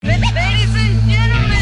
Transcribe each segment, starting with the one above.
Ladies and gentlemen,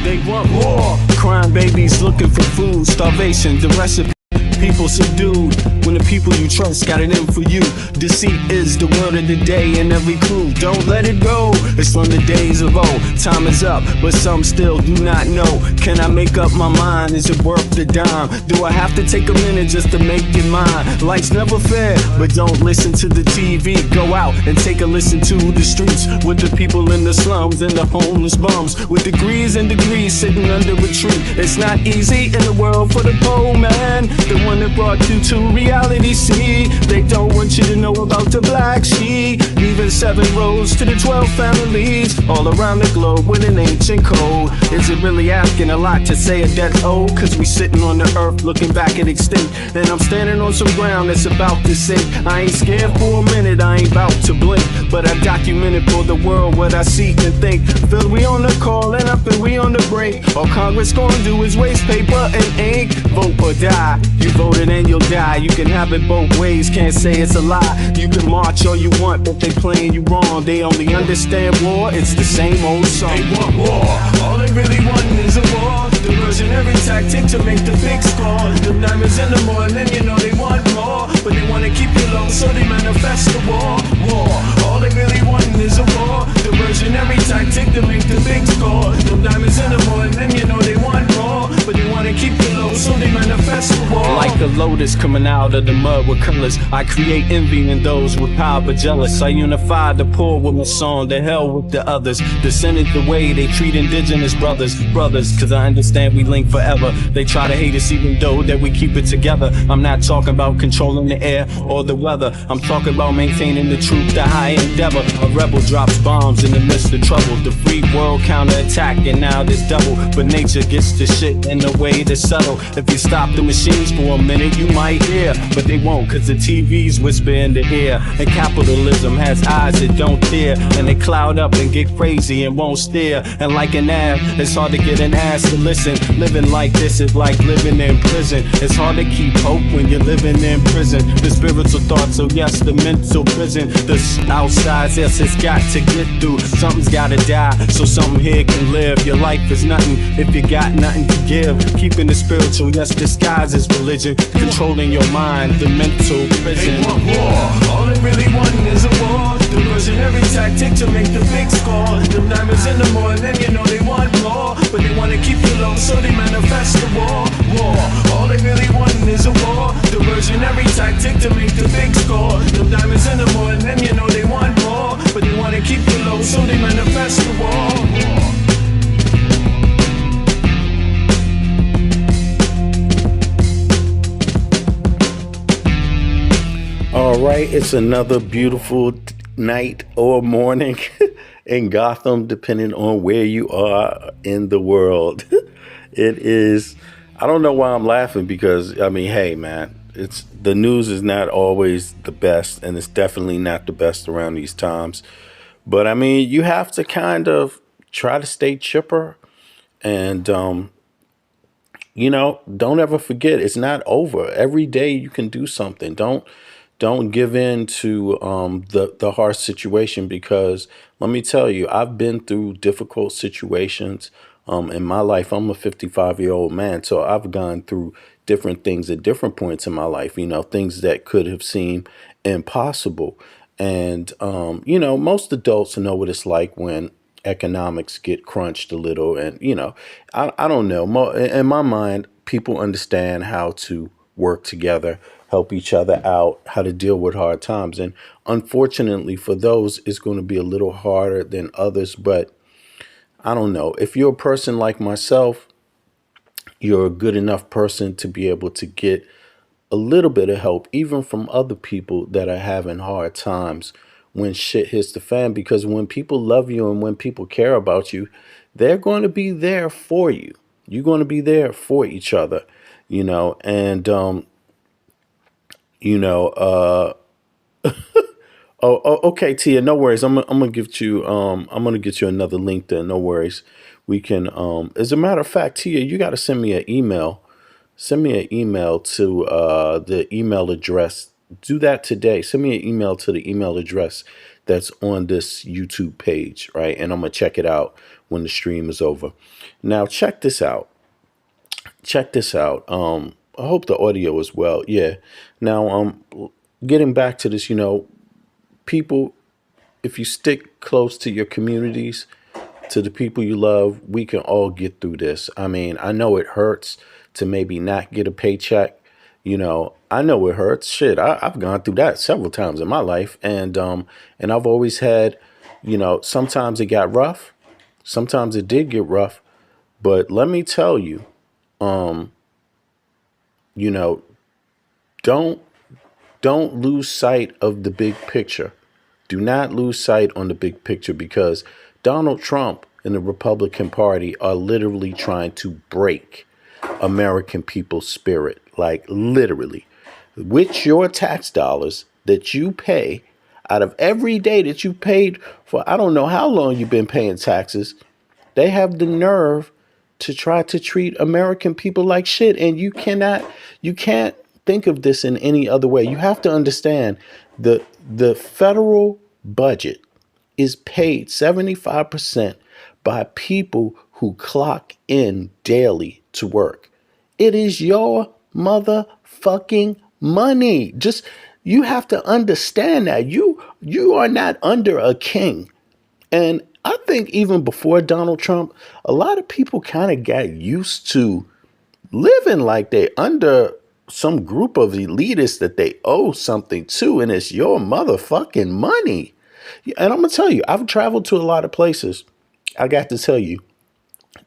They want war. Crime babies looking for food. Starvation, the recipe. People subdued when the people you trust got it in for you. Deceit is the word of the day and every clue. Don't let it go. It's from the days of old. Time is up, but some still do not know. Can I make up my mind? Is it worth the dime? Do I have to take a minute just to make it mine? Life's never fair, but don't listen to the TV. Go out and take a listen to the streets with the people in the slums and the homeless bums with degrees and degrees sitting under a tree. It's not easy in the world for the poor man, the one that brought you to reality. See, they don't want you to know about the black sheep, leaving 7 rows to the 12 families all around the globe with an ancient code. Is it really asking a lot to say a debt's owed? Cause we sitting on the earth looking back at extinct, and I'm standing on some ground that's about to sink. I ain't scared for a minute, I ain't about to blink, but I documented for the world what I see and think. Feel we on the call and up and we on the break. All Congress gonna do is waste paper and ink. Vote or die, you voted and you'll die. You can have it both ways, can't say it's a lie. You can march all you want, but they playing you wrong. They only understand war, it's the same old song. They want war, all they really want is a war. Diversionary tactic to make the big score. The diamonds in the morning, you know they want more, but they wanna keep you low, so they manifest the war. War, all they really want is a war. Diversionary tactic to make the big score. The diamonds in the morning, you know they want more, but they wanna keep you low, so they manifest the war. Like a lotus coming out of the mud with colors, I create envy in those with power but jealous. I unify the poor with my song, the hell with the others. Descended the way they treat indigenous brothers. Cause I understand we link forever. They try to hate us even though that we keep it together. I'm not talking about controlling the air or the weather. I'm talking about maintaining the truth, the high endeavor. A rebel drops bombs in the midst of trouble. The free world counterattack and now there's double. But nature gets the shit in a way that's subtle. If you stop the machines for a minute you might hear, but they won't cause the TV's whisper in the ear. And capitalism has eyes that don't tear, and they cloud up and get crazy and won't stare. And like an ab, it's hard to get an ass to listen. Living like this is like living in prison. It's hard to keep hope when you're living in prison. The spiritual thoughts, so yes, the mental prison. The outside, yes, it's got to get through. Something's gotta die, so something here can live. Your life is nothing if you got nothing to give. Keeping the spiritual, yes, disguised as religion. Controlling your mind, the mental prison. They want war, all they really want is a war. Diversionary tactic to make the big score. The diamonds in the morning, you know they want more, but they wanna keep you low, so they manifest the war. War, all they really want is a war. Diversionary tactic to make the big score. The diamonds in the morning, you know they want more, but they wanna keep you low, so they manifest the war. All right, it's another beautiful night or morning in Gotham, depending on where you are in the world. It is, I don't know why I'm laughing because, I mean, hey, man, it's the news is not always the best, and it's definitely not the best around these times. But, I mean, you have to kind of try to stay chipper and, don't ever forget it's not over. Every day you can do something. Don't give in to the harsh situation, because let me tell you, I've been through difficult situations in my life. I'm a 55-year-old man, so I've gone through different things at different points in my life, things that could have seemed impossible. And, most adults know what it's like when economics get crunched a little. And, I don't know. In my mind, people understand how to work together, help each other out, how to deal with hard times. And unfortunately for those, it's going to be a little harder than others. But I don't know. If you're a person like myself, you're a good enough person to be able to get a little bit of help, even from other people that are having hard times when shit hits the fan. Because when people love you and when people care about you, they're going to be there for you. You're going to be there for each other, and, you know, uh, Okay, Tia, no worries. I'm gonna give you I'm gonna get you another link there. No worries. We can as a matter of fact, Tia, you gotta send me an email. Send me an email to the email address. Do that today. Send me an email to the email address that's on this YouTube page, right? And I'm gonna check it out when the stream is over. Now check this out. Check this out. I hope the audio is well. Yeah. Now getting back to this, people, if you stick close to your communities, to the people you love, we can all get through this. I mean, I know it hurts to maybe not get a paycheck. I know it hurts. Shit, I've gone through that several times in my life, and I've always had, sometimes it got rough, sometimes it did get rough, but let me tell you, you know, don't don't lose sight of the big picture. Do not lose sight on the big picture, because Donald Trump and the Republican Party are literally trying to break American people's spirit. Like, literally. With your tax dollars that you pay, out of every day that you paid for, I don't know how long you've been paying taxes, they have the nerve to try to treat American people like shit. And you can't think of this in any other way. You have to understand the federal budget is paid 75% by people who clock in daily to work. It is your motherfucking money. Just, you have to understand that you are not under a king. And I think even before Donald Trump, a lot of people kind of got used to living like they under some group of elitists that they owe something to, and it's your motherfucking money. And I'm gonna tell you, I've traveled to a lot of places. I got to tell you,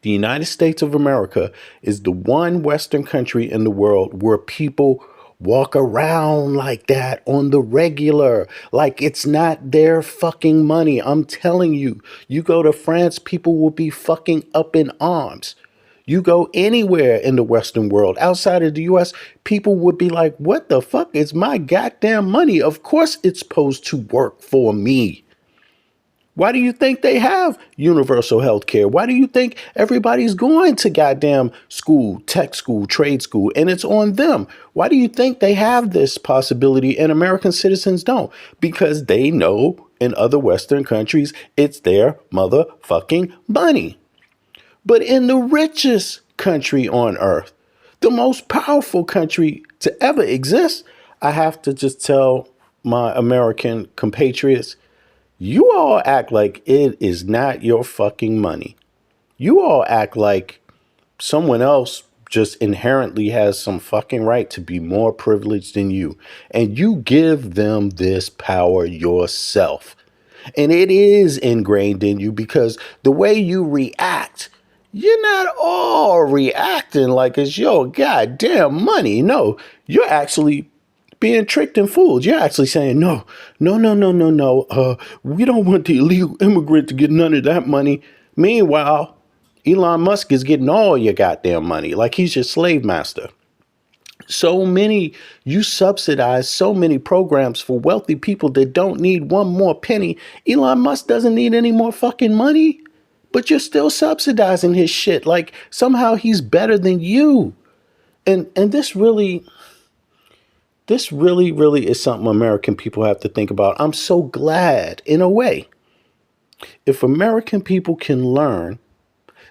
the United States of America is the one Western country in the world where people walk around like that on the regular, like it's not their fucking money. I'm telling you, you go to France, people will be fucking up in arms. You go anywhere in the Western world outside of the US, people would be like, what the fuck is my goddamn money? Of course it's supposed to work for me. Why do you think they have universal health care? Why do you think everybody's going to goddamn school, tech school, trade school, and it's on them? Why do you think they have this possibility and American citizens don't? Because they know in other Western countries, it's their motherfucking money. But in the richest country on earth, the most powerful country to ever exist, I have to just tell my American compatriots, you all act like it is not your fucking money. You all act like someone else just inherently has some fucking right to be more privileged than you. And you give them this power yourself. And it is ingrained in you, because the way you react, you're not all reacting like it's your goddamn money. No, you're actually being tricked and fooled. You're actually saying, no, no, no, no, no, no. We don't want the illegal immigrant to get none of that money. Meanwhile, Elon Musk is getting all your goddamn money, like he's your slave master. You subsidize so many programs for wealthy people that don't need one more penny. Elon Musk doesn't need any more fucking money, but you're still subsidizing his shit. Like somehow he's better than you. And this really is something American people have to think about. I'm so glad, in a way, if American people can learn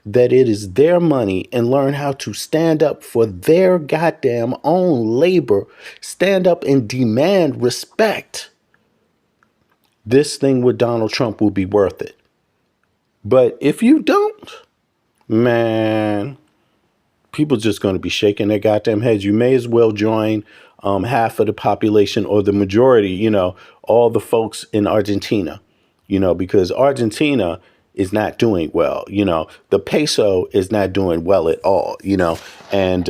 that it is their money and learn how to stand up for their goddamn own labor, stand up and demand respect, this thing with Donald Trump will be worth it. But if you don't, man, people just going to be shaking their goddamn heads. You may as well join half of the population, or the majority, all the folks in Argentina, because Argentina is not doing well. The peso is not doing well at all, and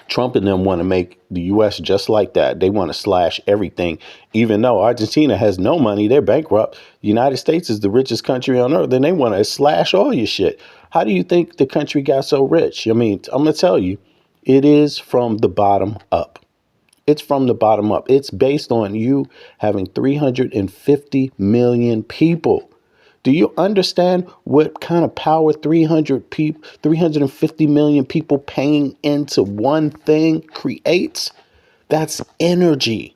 Trump and them want to make the U.S. just like that. They want to slash everything, even though Argentina has no money. They're bankrupt. The United States is the richest country on earth, and they want to slash all your shit. How do you think the country got so rich? I mean, I'm going to tell you, it is from the bottom up. It's from the bottom up. It's based on you having 350 million people. Do you understand what kind of power 350 million people paying into one thing creates? That's energy.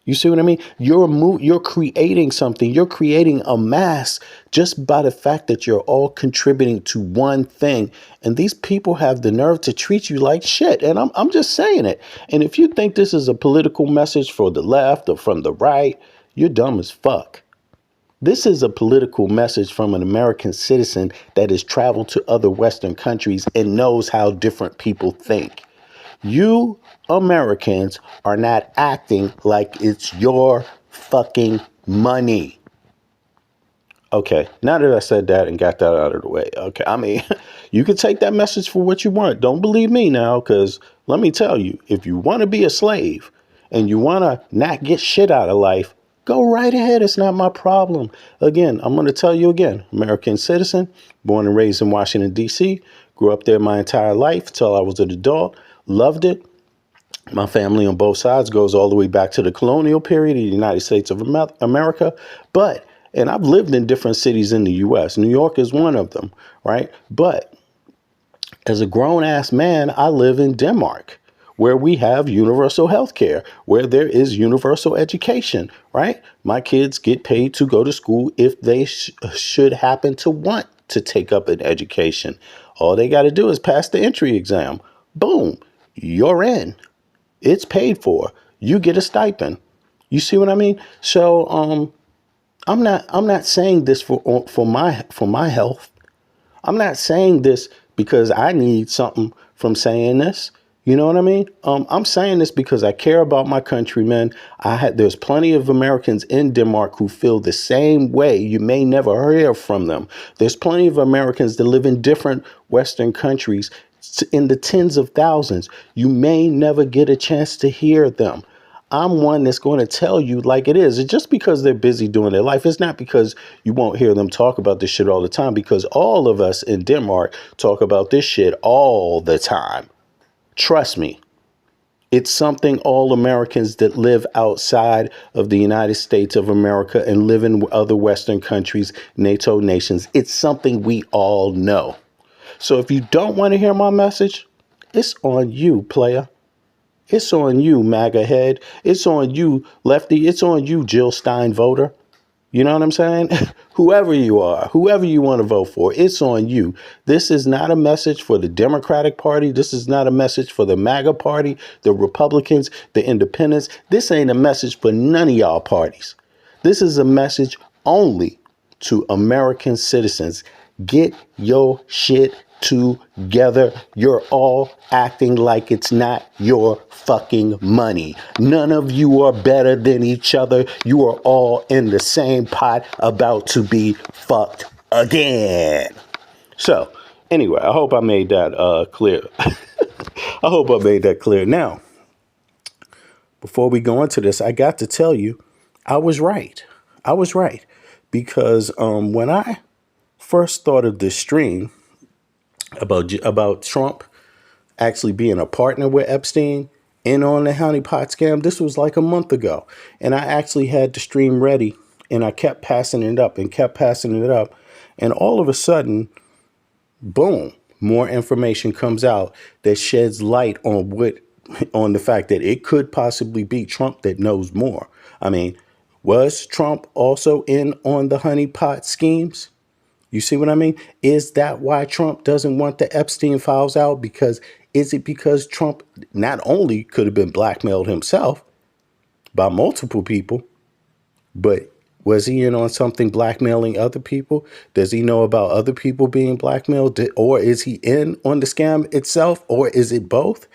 You see what I mean? You're creating something. You're creating a mass just by the fact that you're all contributing to one thing. And these people have the nerve to treat you like shit. And I'm just saying it. And if you think this is a political message for the left or from the right, you're dumb as fuck. This is a political message from an American citizen that has traveled to other Western countries and knows how different people think. You Americans are not acting like it's your fucking money. Okay, now that I said that and got that out of the way, okay, I mean, you can take that message for what you want. Don't believe me now, because let me tell you, if you want to be a slave and you want to not get shit out of life, go right ahead. It's not my problem. Again, I'm going to tell you again, American citizen, born and raised in Washington, D.C., grew up there my entire life until I was an adult, loved it. My family on both sides goes all the way back to the colonial period of the United States of America. And I've lived in different cities in the U.S. New York is one of them, right? But as a grown ass man, I live in Denmark, where we have universal health care, where there is universal education, right? My kids get paid to go to school if they should happen to want to take up an education. All they got to do is pass the entry exam. Boom, you're in. It's paid for. You get a stipend. You see what I mean? So I'm not saying this for my health. I'm not saying this because I need something from saying this. You know what I mean? I'm saying this because I care about my countrymen. There's plenty of Americans in Denmark who feel the same way. You may never hear from them. There's plenty of Americans that live in different Western countries in the tens of thousands. You may never get a chance to hear them. I'm one that's going to tell you like it is. It's just because they're busy doing their life. It's not because you won't hear them talk about this shit all the time, because all of us in Denmark talk about this shit all the time. Trust me. It's something all Americans that live outside of the United States of America and live in other Western countries, NATO nations, it's something we all know. So if you don't want to hear my message, it's on you, player. It's on you, MAGA head. It's on you, lefty. It's on you, Jill Stein voter. You know what I'm saying? Whoever you are, whoever you want to vote for, it's on you. This is not a message for the Democratic Party. This is not a message for the MAGA Party, the Republicans, the Independents. This ain't a message for none of y'all parties. This is a message only to American citizens. Get your shit together. You're all acting like it's not your fucking money. None of you are better than each other. You are all in the same pot, about to be fucked again. So anyway, I hope I made that clear. I hope I made that clear. Now, before we go into this, I got to tell you, I was right. I was right. Because when I first thought of this stream about Trump actually being a partner with Epstein in on the Honeypot scam, this was like a month ago. And I actually had the stream ready and I kept passing it up and kept passing it up. And all of a sudden, boom, more information comes out that sheds light on the fact that it could possibly be Trump that knows more. I mean, was Trump also in on the honeypot schemes? You see what I mean? Is that why Trump doesn't want the Epstein files out? Is it because Trump not only could have been blackmailed himself by multiple people, but was he in on something blackmailing other people? Does he know about other people being blackmailed? Or is he in on the scam itself? Or is it both?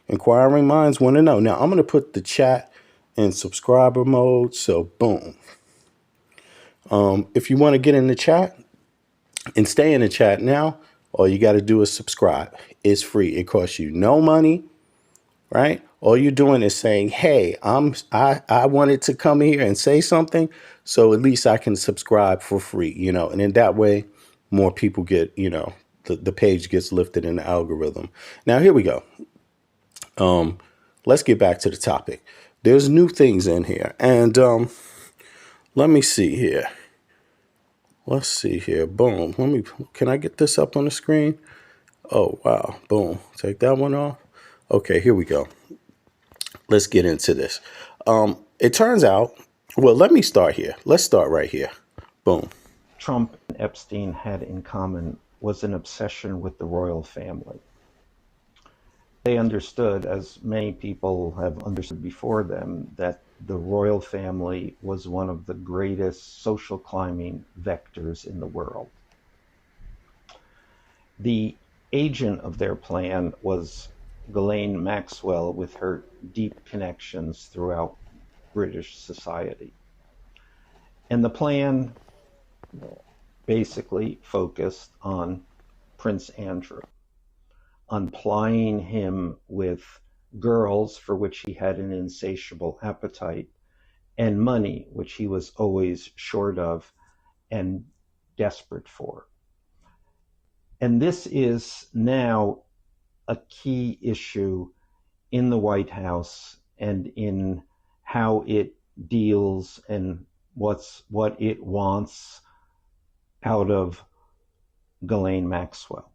Inquiring minds want to know. Now, I'm going to put the chat in subscriber mode. So, boom. If you want to get in the chat and stay in the chat now, all you got to do is subscribe. It's free. It costs you no money, right? All you're doing is saying, hey, I wanted to come here and say something, so at least I can subscribe for free, and in that way, more people get, the page gets lifted in the algorithm. Now, here we go. let's get back to the topic. There's new things in here. And let me see here. Let's see here. Boom. Can I get this up on the screen? Oh, wow. Boom. Take that one off. Okay, here we go. Let's get into this. It turns out, well, let me start here. Let's start right here. Boom. Trump and Epstein had in common was an obsession with the royal family. They understood, as many people have understood before them, that the royal family was one of the greatest social climbing vectors in the world. The agent of their plan was Ghislaine Maxwell, with her deep connections throughout British society. And the plan basically focused on Prince Andrew, on plying him with girls for which he had an insatiable appetite, and money, which he was always short of and desperate for. And this is now a key issue in the White House and in how it deals and what it wants out of Ghislaine Maxwell.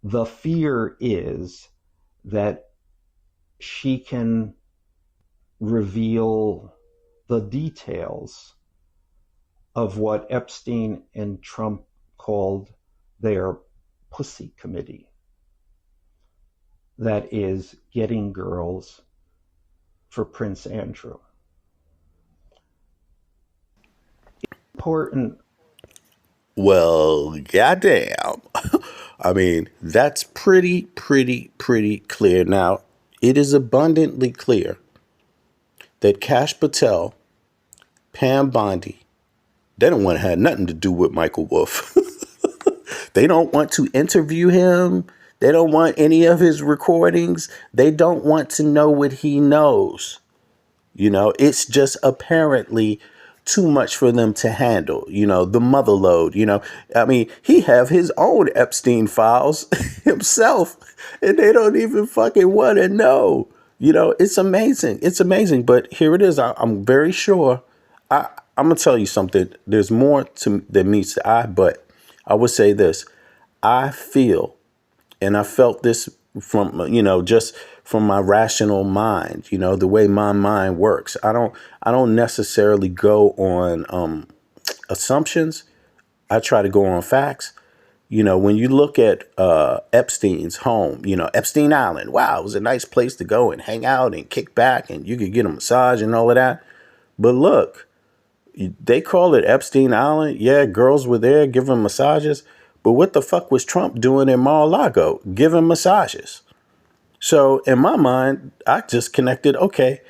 The fear is that she can reveal the details of what Epstein and Trump called their pussy committee. That is, getting girls for Prince Andrew. Important. Well, goddamn. I mean, that's pretty clear. Now, it is abundantly clear that Kash Patel, Pam Bondi, they don't want to have nothing to do with Michael Wolff. They don't want to interview him. They don't want any of his recordings. They don't want to know what he knows. You know, it's just apparently too much for them to handle, you know, the mother load, you know. I mean, he have his own Epstein files himself, and they don't even fucking want to know. You know, it's amazing. It's amazing. But here it is. I'm very sure. I'm going to tell you something. There's more than meets the eye, but I would say this. I feel, and I felt this from, you know, just from my rational mind, you know, the way my mind works. I don't necessarily go on assumptions. I try to go on facts. You know, when you look at Epstein's home, you know, Epstein Island, wow, it was a nice place to go and hang out and kick back, and you could get a massage and all of that. But look, they call it Epstein Island. Yeah, girls were there giving massages. But what the fuck was Trump doing in Mar-a-Lago giving massages? So in my mind, I just connected, okay,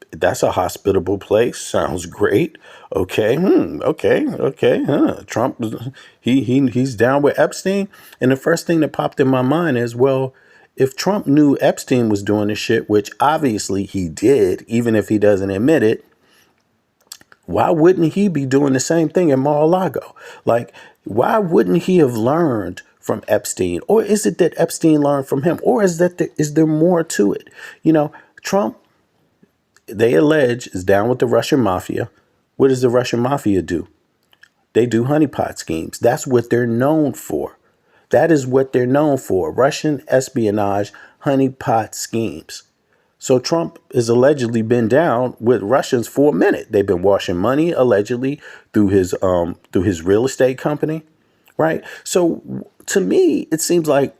that's a hospitable place. Sounds great. Okay. Okay. Trump, he's down with Epstein. And the first thing that popped in my mind is, well, if Trump knew Epstein was doing this shit, which obviously he did, even if he doesn't admit it, why wouldn't he be doing the same thing in Mar-a-Lago? Like, why wouldn't he have learned from Epstein? Or is it that Epstein learned from him? Or is there more to it? You know, Trump, they allege, is down with the Russian mafia. What does the Russian mafia do? They do honeypot schemes. That's what they're known for. That is what they're known for. Russian espionage, honeypot schemes. So Trump has allegedly been down with Russians for a minute. They've been washing money allegedly through his real estate company, right? So to me, it seems like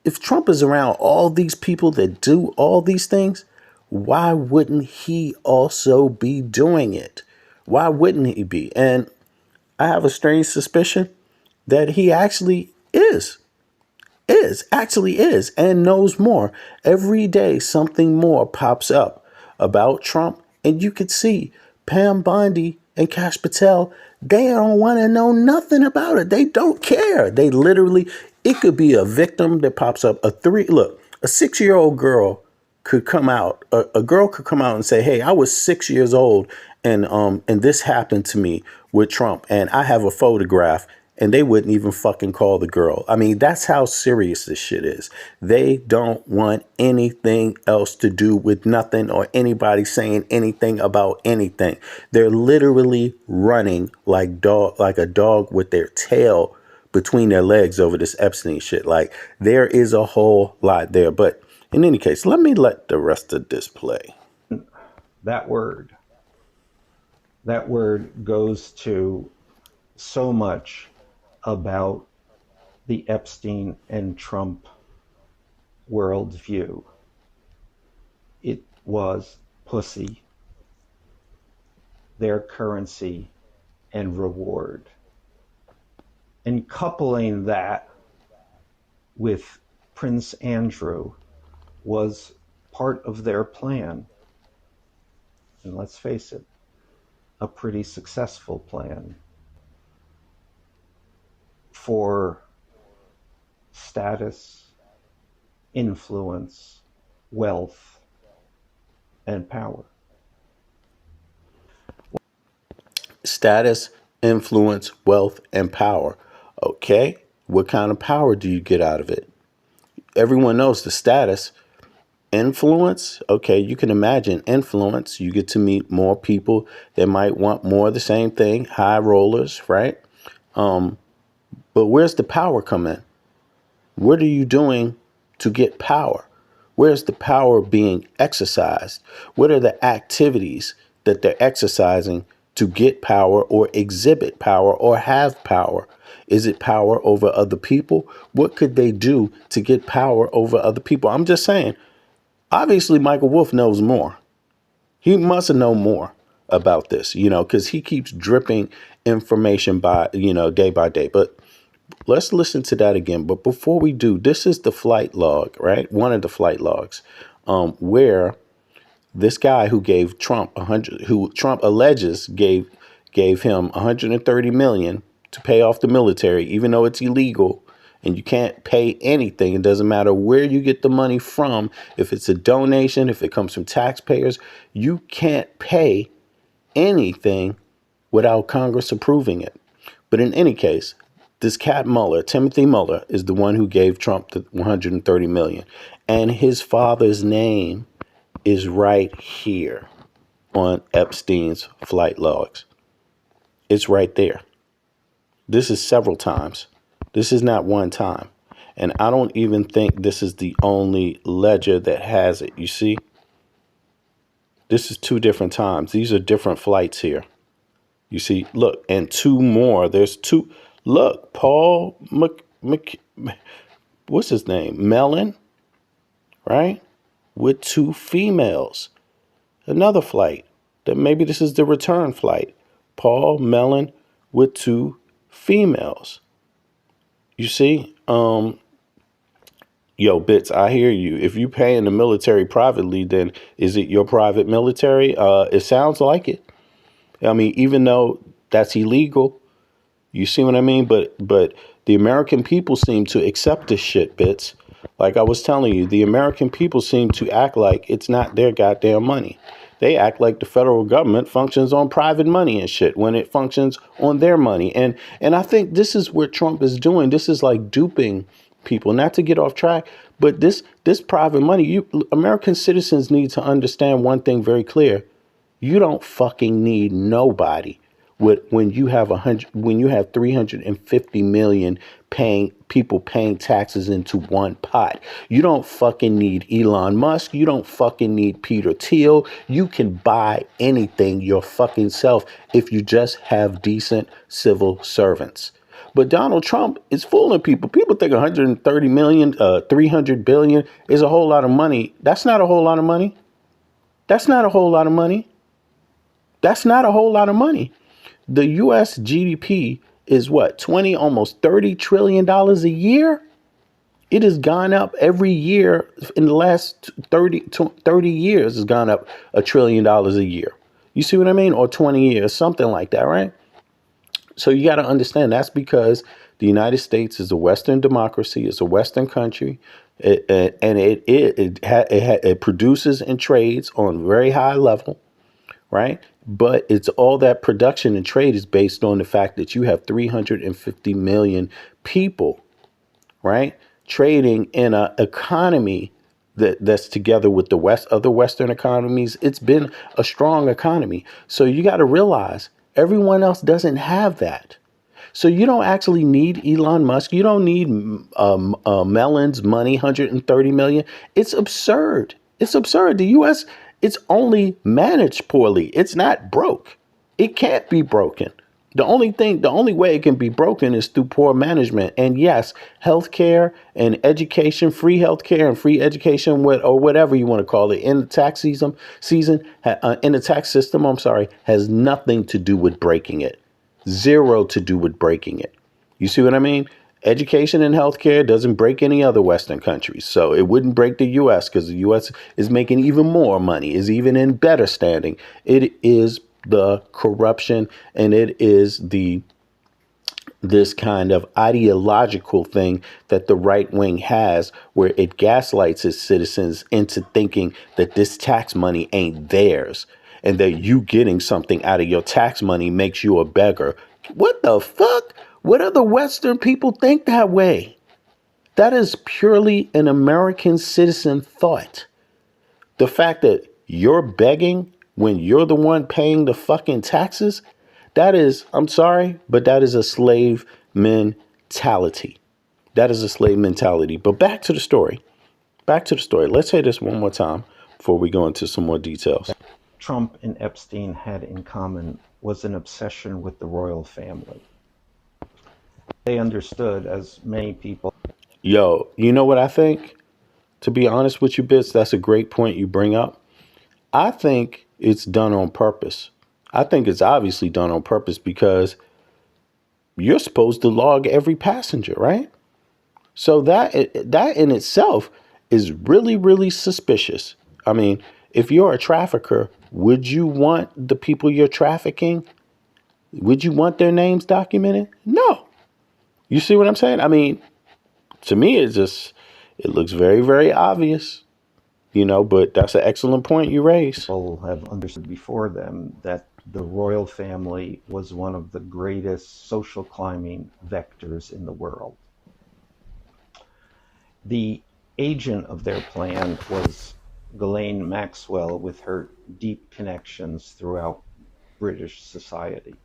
if Trump is around all these people that do all these things, why wouldn't he also be doing it? Why wouldn't he be? And I have a strange suspicion that he actually is and knows more. Every day something more pops up about Trump, and you could see Pam Bondi and Kash Patel, they don't want to know nothing about it. They don't care. They literally, it could be a victim that pops up. A 6-year-old girl could come out. A girl could come out and say, hey, I was 6 years old and this happened to me with Trump, and I have a photograph, and they wouldn't even fucking call the girl. I mean, that's how serious this shit is. They don't want anything else to do with nothing or anybody saying anything about anything. They're literally running like a dog with their tail between their legs over this Epstein shit. Like, there is a whole lot there. But in any case, let me let the rest of this play. That word goes to so much about the Epstein and Trump worldview. It was pussy, their currency and reward. And coupling that with Prince Andrew was part of their plan. And let's face it, a pretty successful plan for status, influence, wealth, and power. Status, influence, wealth, and power. Okay, what kind of power do you get out of it? Everyone knows the status. Influence, okay, you can imagine influence. You get to meet more people that might want more of the same thing, high rollers, right? But where's the power come in? What are you doing to get power? Where's the power being exercised? What are the activities that they're exercising to get power or exhibit power or have power? Is it power over other people? What could they do to get power over other people? I'm just saying, obviously, Michael Wolff knows more. He must know more about this, because he keeps dripping information day by day. But let's listen to that again. But before we do, this is the flight log, right? One of the flight logs, where this guy who gave Trump who Trump alleges gave him 130 million to pay off the military, even though it's illegal and you can't pay anything. It doesn't matter where you get the money from. If it's a donation, if it comes from taxpayers, you can't pay anything without Congress approving it. But in any case, this cat Mueller, Timothy Mueller, is the one who gave Trump the 130 million. And his father's name is right here on Epstein's flight logs. It's right there. This is several times. This is not one time. And I don't even think this is the only ledger that has it. You see? This is 2 different times. These are different flights here. You see? Look, and 2 more. There's 2. Look, Paul what's his name? Mellon, right? With 2 females. Another flight. That maybe this is the return flight. Paul Mellon with 2 females. You see? Yo, Bits, I hear you. If you paying the military privately, then is it your private military? It sounds like it. I mean, even though that's illegal, you see what I mean? But the American people seem to accept this shit, Bits. Like I was telling you, the American people seem to act like it's not their goddamn money. They act like the federal government functions on private money and shit when it functions on their money. And I think this is what Trump is doing. This is like duping people, not to get off track, but this private money, American citizens need to understand one thing very clear. You don't fucking need nobody when you have 350 million paying taxes into one pot. You don't fucking need Elon Musk. You don't fucking need Peter Thiel. You can buy anything your fucking self if you just have decent civil servants. But Donald Trump is fooling people. People think 130 million, 300 billion is a whole lot of money. That's not a whole lot of money. That's not a whole lot of money. That's not a whole lot of money. The U.S. GDP is what, 20, almost $30 trillion a year? It has gone up every year in the last 30 years. Has gone up $1 trillion a year. You see what I mean? Or 20 years, something like that, right? So you got to understand that's because the United States is a Western democracy. It's a Western country. It produces and trades on a very high level, right? But it's all that production and trade is based on the fact that you have 350 million people, right? Trading in an economy that's together with the other Western economies. It's been a strong economy. So you got to realize everyone else doesn't have that. So you don't actually need Elon Musk. You don't need Mellon's money, 130 million. It's absurd. It's absurd. The U.S., it's only managed poorly. It's not broke. It can't be broken. The only way it can be broken is through poor management. And yes, healthcare and education, free healthcare and free education, or whatever you want to call it, in the tax in the tax system, I'm sorry, has nothing to do with breaking it. Zero to do with breaking it. You see what I mean? Education and healthcare doesn't break any other Western countries. So it wouldn't break the U.S. because the U.S. is making even more money, is even in better standing. It is the corruption, and it is this kind of ideological thing that the right wing has, where it gaslights its citizens into thinking that this tax money ain't theirs and that you getting something out of your tax money makes you a beggar. What the fuck? What other Western people think that way? That is purely an American citizen thought. The fact that you're begging when you're the one paying the fucking taxes, that is, I'm sorry, but that is a slave mentality. That is a slave mentality. But back to the story. Back to the story. Let's say this one more time before we go into some more details. Trump and Epstein had in common was an obsession with the royal family. They understood, as many people. Yo, you know what I think? To be honest with you, Bits, that's a great point you bring up. I think it's done on purpose. I think it's obviously done on purpose because you're supposed to log every passenger, right? So that in itself is really, really suspicious. I mean, if you're a trafficker, would you want the people you're trafficking? Would you want their names documented? No. You see what I'm saying? I mean, to me, it looks very, very obvious, but that's an excellent point you raised. People have understood before them that the royal family was one of the greatest social climbing vectors in the world. The agent of their plan was Ghislaine Maxwell, with her deep connections throughout British society.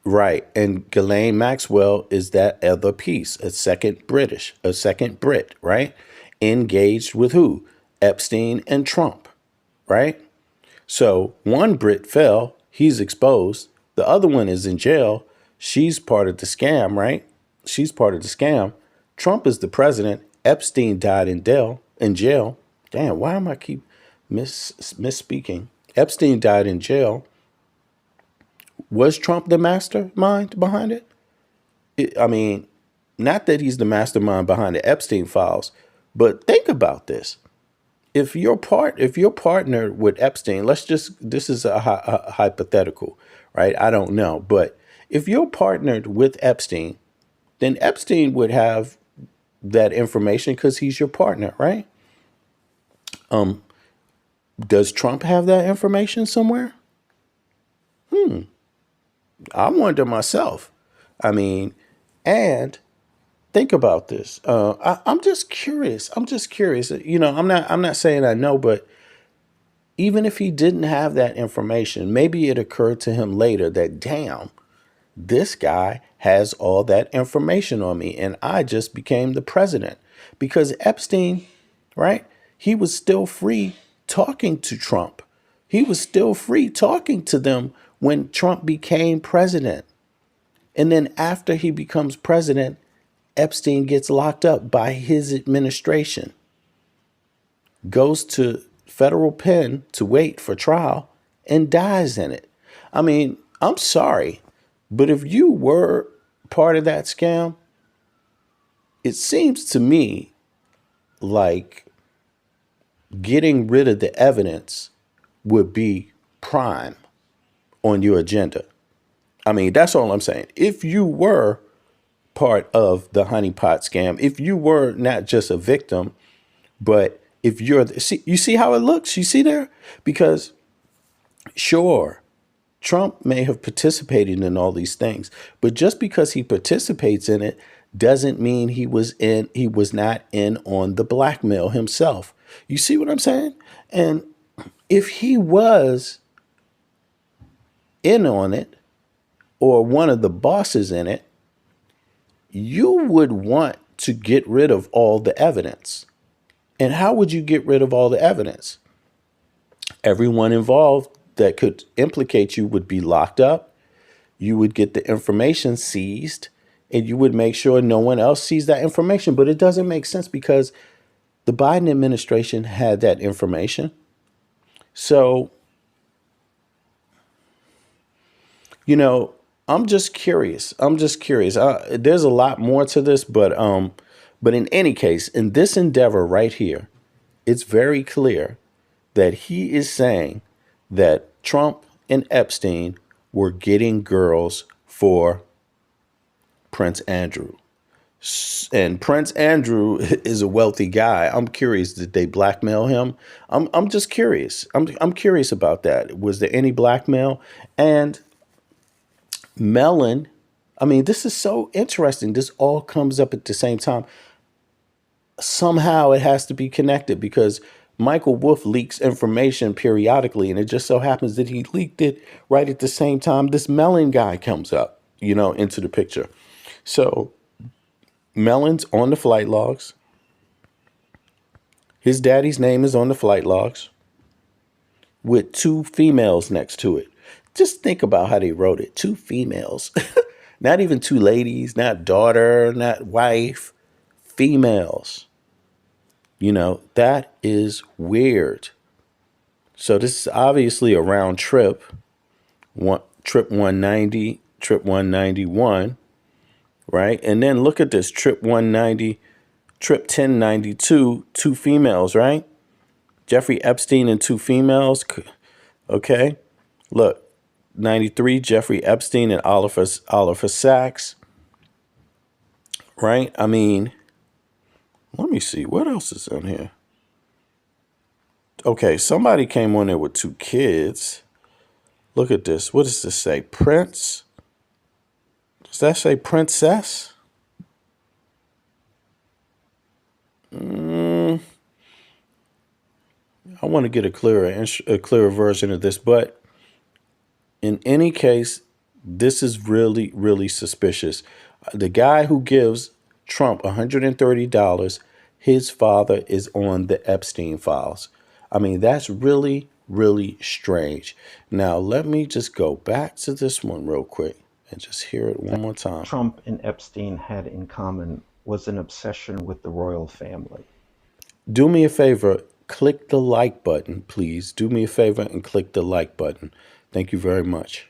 Right. And Ghislaine Maxwell is that other piece, a second Brit, right? Engaged with who? Epstein and Trump, right? So one Brit fell, he's exposed. The other one is in jail. She's part of the scam, right? She's part of the scam. Trump is the president. Epstein died in jail. Damn, why am I keep misspeaking? Epstein died in jail. Was Trump the mastermind behind it? I mean, not that he's the mastermind behind the Epstein files, but think about this. If you're partnered with Epstein, this is a hypothetical, right? I don't know. But if you're partnered with Epstein, then Epstein would have that information because he's your partner, right? Does Trump have that information somewhere? I wonder myself. I mean, and think about this. I'm just curious. I'm not saying I know, but even if he didn't have that information, maybe it occurred to him later that, damn, this guy has all that information on me and I just became the president. Because Epstein, right, he was still free talking to Trump. He was still free talking to them when Trump became president. And then after he becomes president, Epstein gets locked up by his administration, goes to federal pen to wait for trial, and dies in it. I mean, I'm sorry, but if you were part of that scam, it seems to me like getting rid of the evidence would be prime on your agenda. I mean, that's all I'm saying. If you were part of the honeypot scam, if you were not just a victim, but if you see how it looks, you see there? Because Sure, Trump may have participated in all these things, but just because he participates in it doesn't mean he was not in on the blackmail himself. You see what I'm saying? And if he was in on it or one of the bosses in it, you would want to get rid of all the evidence. And how would you get rid of all the evidence? Everyone involved that could implicate you would be locked up. You would get the information seized and you would make sure no one else sees that information. But it doesn't make sense because the Biden administration had that information. So, you know, I'm just curious. There's a lot more to this, but in any case, in this endeavor right here, it's very clear that he is saying that Trump and Epstein were getting girls for Prince Andrew. And Prince Andrew is a wealthy guy. I'm curious, did they blackmail him? I'm just curious. I'm curious about that. Was there any blackmail? And Mellon, I mean, this is so interesting. This all comes up at the same time. Somehow it has to be connected because Michael Wolff leaks information periodically, and it just so happens that he leaked it right at the same time this Mellon guy comes up, into the picture. So Mellon's on the flight logs. His daddy's name is on the flight logs with two females next to it. Just think about how they wrote it. Two females. Not even two ladies, not daughter, not wife. Females. That is weird. So this is obviously a round trip. Trip 190, trip 191, right? And then look at this, trip 190, trip 1092, two females, right? Jeffrey Epstein and two females. Okay. Look, 93, Jeffrey Epstein and Oliver Sacks. Right? I mean, let me see. What else is on here? Okay, somebody came on there with two kids. Look at this. What does this say? Prince? Does that say princess? I want to get a clearer version of this, but in any case, this is really, really suspicious. The guy who gives Trump $130, his father is on the Epstein files. I mean, that's really, really strange. Now, let me just go back to this one real quick and just hear it one more time. Trump and Epstein had in common was an obsession with the royal family. Do me a favor, click the like button, please. Do me a favor and click the like button. Thank you very much.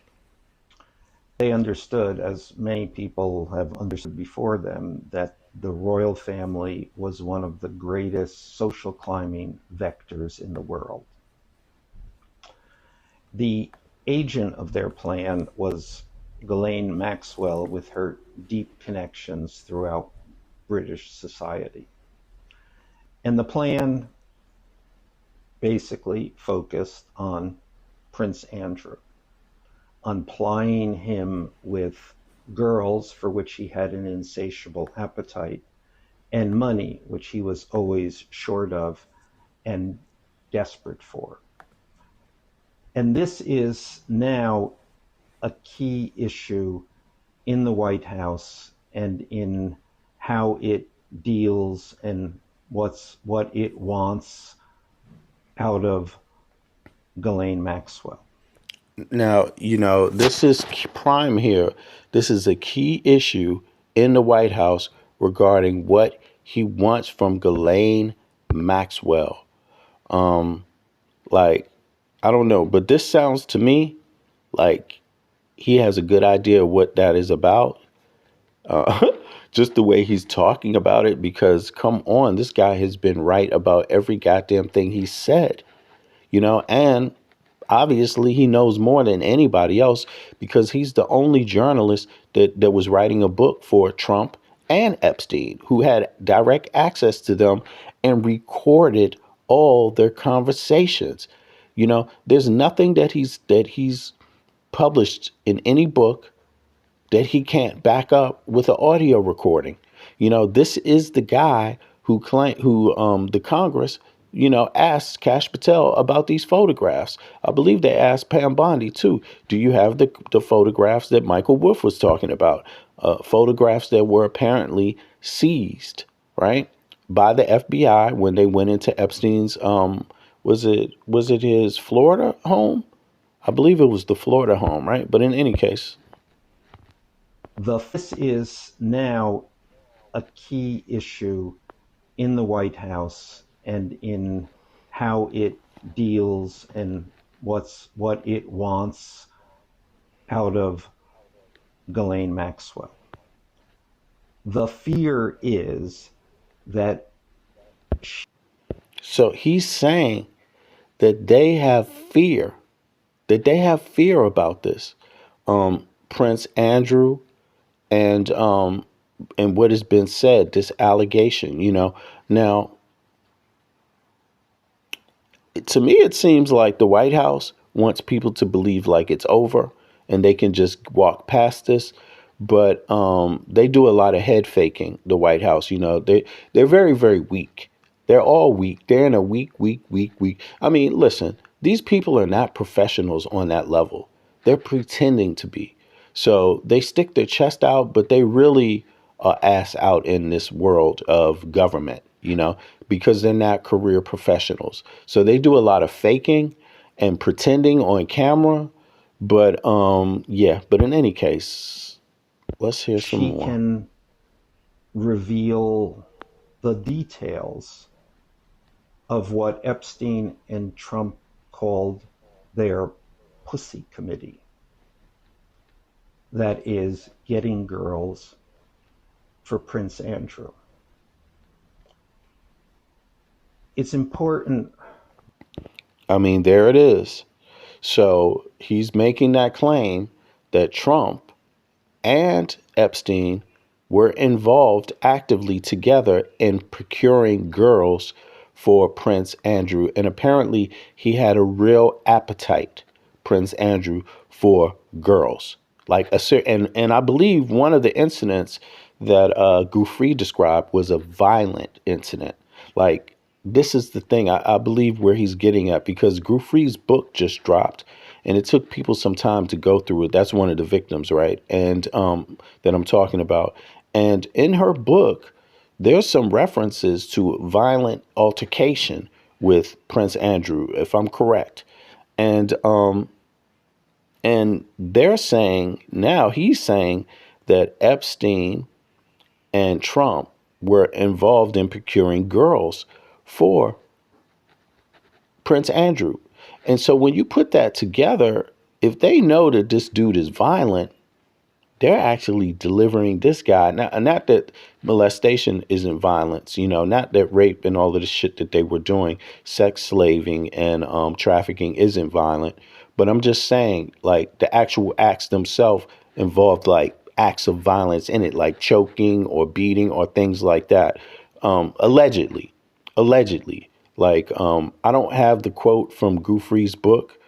They understood, as many people have understood before them, that the royal family was one of the greatest social climbing vectors in the world. The agent of their plan was Ghislaine Maxwell, with her deep connections throughout British society. And the plan basically focused on Prince Andrew, on plying him with girls for which he had an insatiable appetite, and money, which he was always short of and desperate for. And this is now a key issue in the White House and in how it deals and what it wants out of Ghislaine Maxwell. Now, this is prime here. This is a key issue in the White House regarding what he wants from Ghislaine Maxwell. I don't know, but this sounds to me like he has a good idea of what that is about. Just the way he's talking about it, because come on, this guy has been right about every goddamn thing he said, and obviously he knows more than anybody else because he's the only journalist that was writing a book for Trump and Epstein, who had direct access to them and recorded all their conversations. There's nothing that he's published in any book that he can't back up with an audio recording. This is the guy who the Congress, asked Cash Patel about these photographs. I believe they asked Pam Bondi too. Do you have the photographs that Michael Wolff was talking about? Photographs that were apparently seized, right, by the FBI when they went into Epstein's was it his Florida home? I believe it was the Florida home, right? But in any case, This is now a key issue in the White House and in how it deals and what it wants out of Ghislaine Maxwell. The fear is that so he's saying that they have fear, about this. Prince Andrew and what has been said, this allegation. Now, to me, it seems like the White House wants people to believe like it's over and they can just walk past this. But they do a lot of head faking. The White House, they're very, very weak. They're all weak. They're in a weak. I mean, listen, these people are not professionals on that level. They're pretending to be. So they stick their chest out, but they really are ass out in this world of government, because they're not career professionals. So they do a lot of faking and pretending on camera. But yeah, but in any case, let's hear some she more. can reveal the details of what Epstein and Trump called their pussy committee. That is getting girls for Prince Andrew. It's important. I mean, there it is. So he's making that claim that Trump and Epstein were involved actively together in procuring girls for Prince Andrew. And apparently he had a real appetite, Prince Andrew, for girls. Like and I believe one of the incidents that Gouffre described was a violent incident. Like, this is the thing I believe where he's getting at, because Gouffre's book just dropped and it took people some time to go through it. That's one of the victims, right? And that I'm talking about. And in her book, there's some references to violent altercation with Prince Andrew, if I'm correct. And they're saying now, he's saying that Epstein and Trump were involved in procuring girls for Prince Andrew. And so when you put that together, if they know that this dude is violent, they're actually delivering this guy. Now, not that molestation isn't violence, not that rape and all of the shit that they were doing, sex slaving and trafficking isn't violent. But I'm just saying, like, the actual acts themselves involved like acts of violence in it, like choking or beating or things like that. Allegedly. Like, I don't have the quote from Gouffre's book,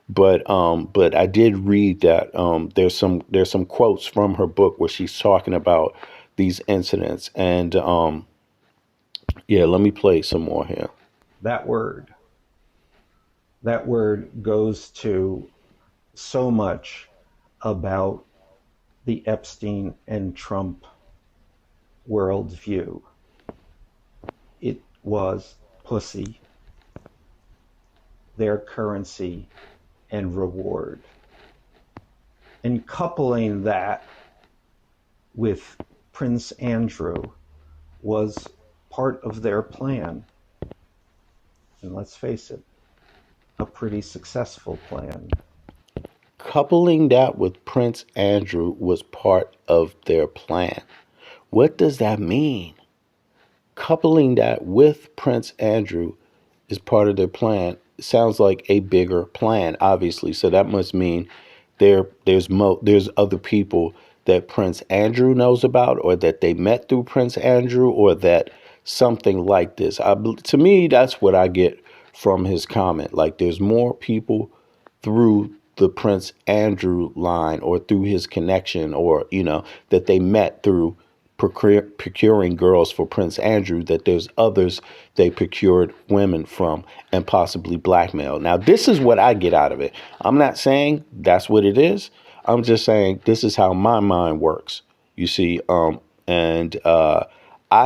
but I did read that there's some quotes from her book where she's talking about these incidents. And yeah, let me play some more here. That word goes to so much about the Epstein and Trump worldview. It was pussy, their currency and reward. And coupling that with Prince Andrew was part of their plan. And let's face it, a pretty successful plan. Coupling that with Prince Andrew was part of their plan. What does that mean? Coupling that with Prince Andrew is part of their plan. It sounds like a bigger plan, obviously. So that must mean there's other people that Prince Andrew knows about, or that they met through Prince Andrew, or that something like this. To me, that's what I get from his comment. Like there's more people through the Prince Andrew line or through his connection, or, you know, that they met through procuring girls for Prince Andrew, that there's others they procured women from and possibly blackmail. Now, this is what I get out of it. I'm not saying that's what it is. I'm just saying this is how my mind works. You see, I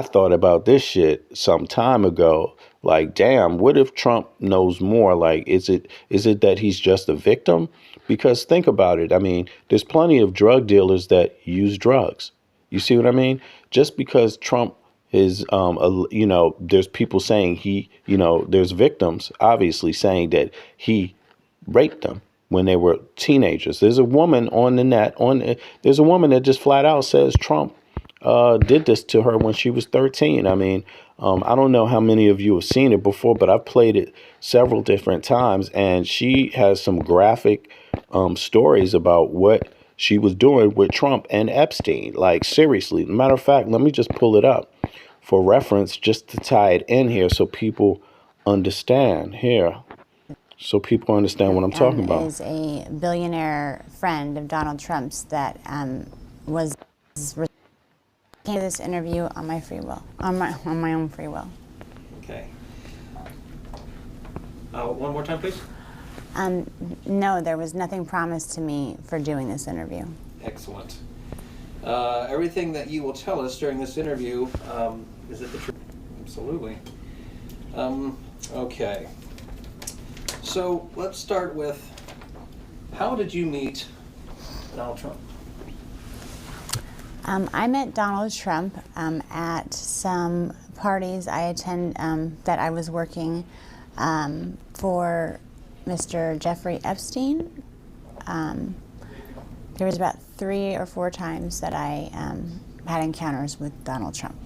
thought about this shit some time ago. Like, damn, what if Trump knows more? Like, is it that he's just a victim? Because think about it. I mean, there's plenty of drug dealers that use drugs. You see what I mean? Just because Trump is, you know, there's people saying there's victims obviously saying that he raped them when they were teenagers. There's a woman on the net there's a woman that just flat out says Trump did this to her when she was 13. I mean, I don't know how many of you have seen it before, but I've played it several different times, and she has some graphic stories about what she was doing with Trump and Epstein. Like, seriously. Matter of fact, let me just pull it up for reference just to tie it in here so people understand here. So people understand what I'm talking about. Is a billionaire friend of Donald Trump's that came to this interview on my free will, on my own free will. Okay. One more time, please. No, there was nothing promised to me for doing this interview. Excellent. Everything that you will tell us during this interview, is it the truth? Absolutely. Okay. So let's start with, how did you meet Donald Trump? I met Donald Trump at some parties I attend that I was working for Mr. Jeffrey Epstein. There was about 3 or 4 times that I had encounters with Donald Trump.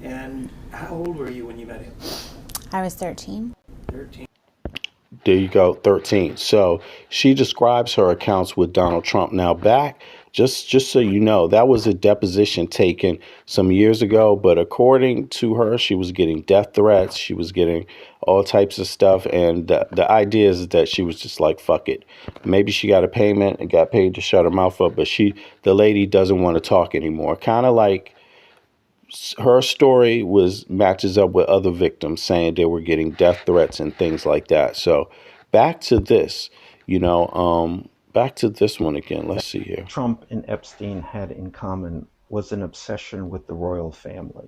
And how old were you when you met him? I was 13. 13. There you go, 13. So she describes her accounts with Donald Trump. Now, back, just so you know, that was a deposition taken some years ago. But according to her, she was getting death threats. She was getting all types of stuff. And the idea is that she was just like, fuck it. Maybe she got a payment and got paid to shut her mouth up. But the lady doesn't want to talk anymore. Kind of like her story matches up with other victims saying they were getting death threats and things like that. So back to this, back to this one again. Let's see here. Trump and Epstein had in common was an obsession with the royal family.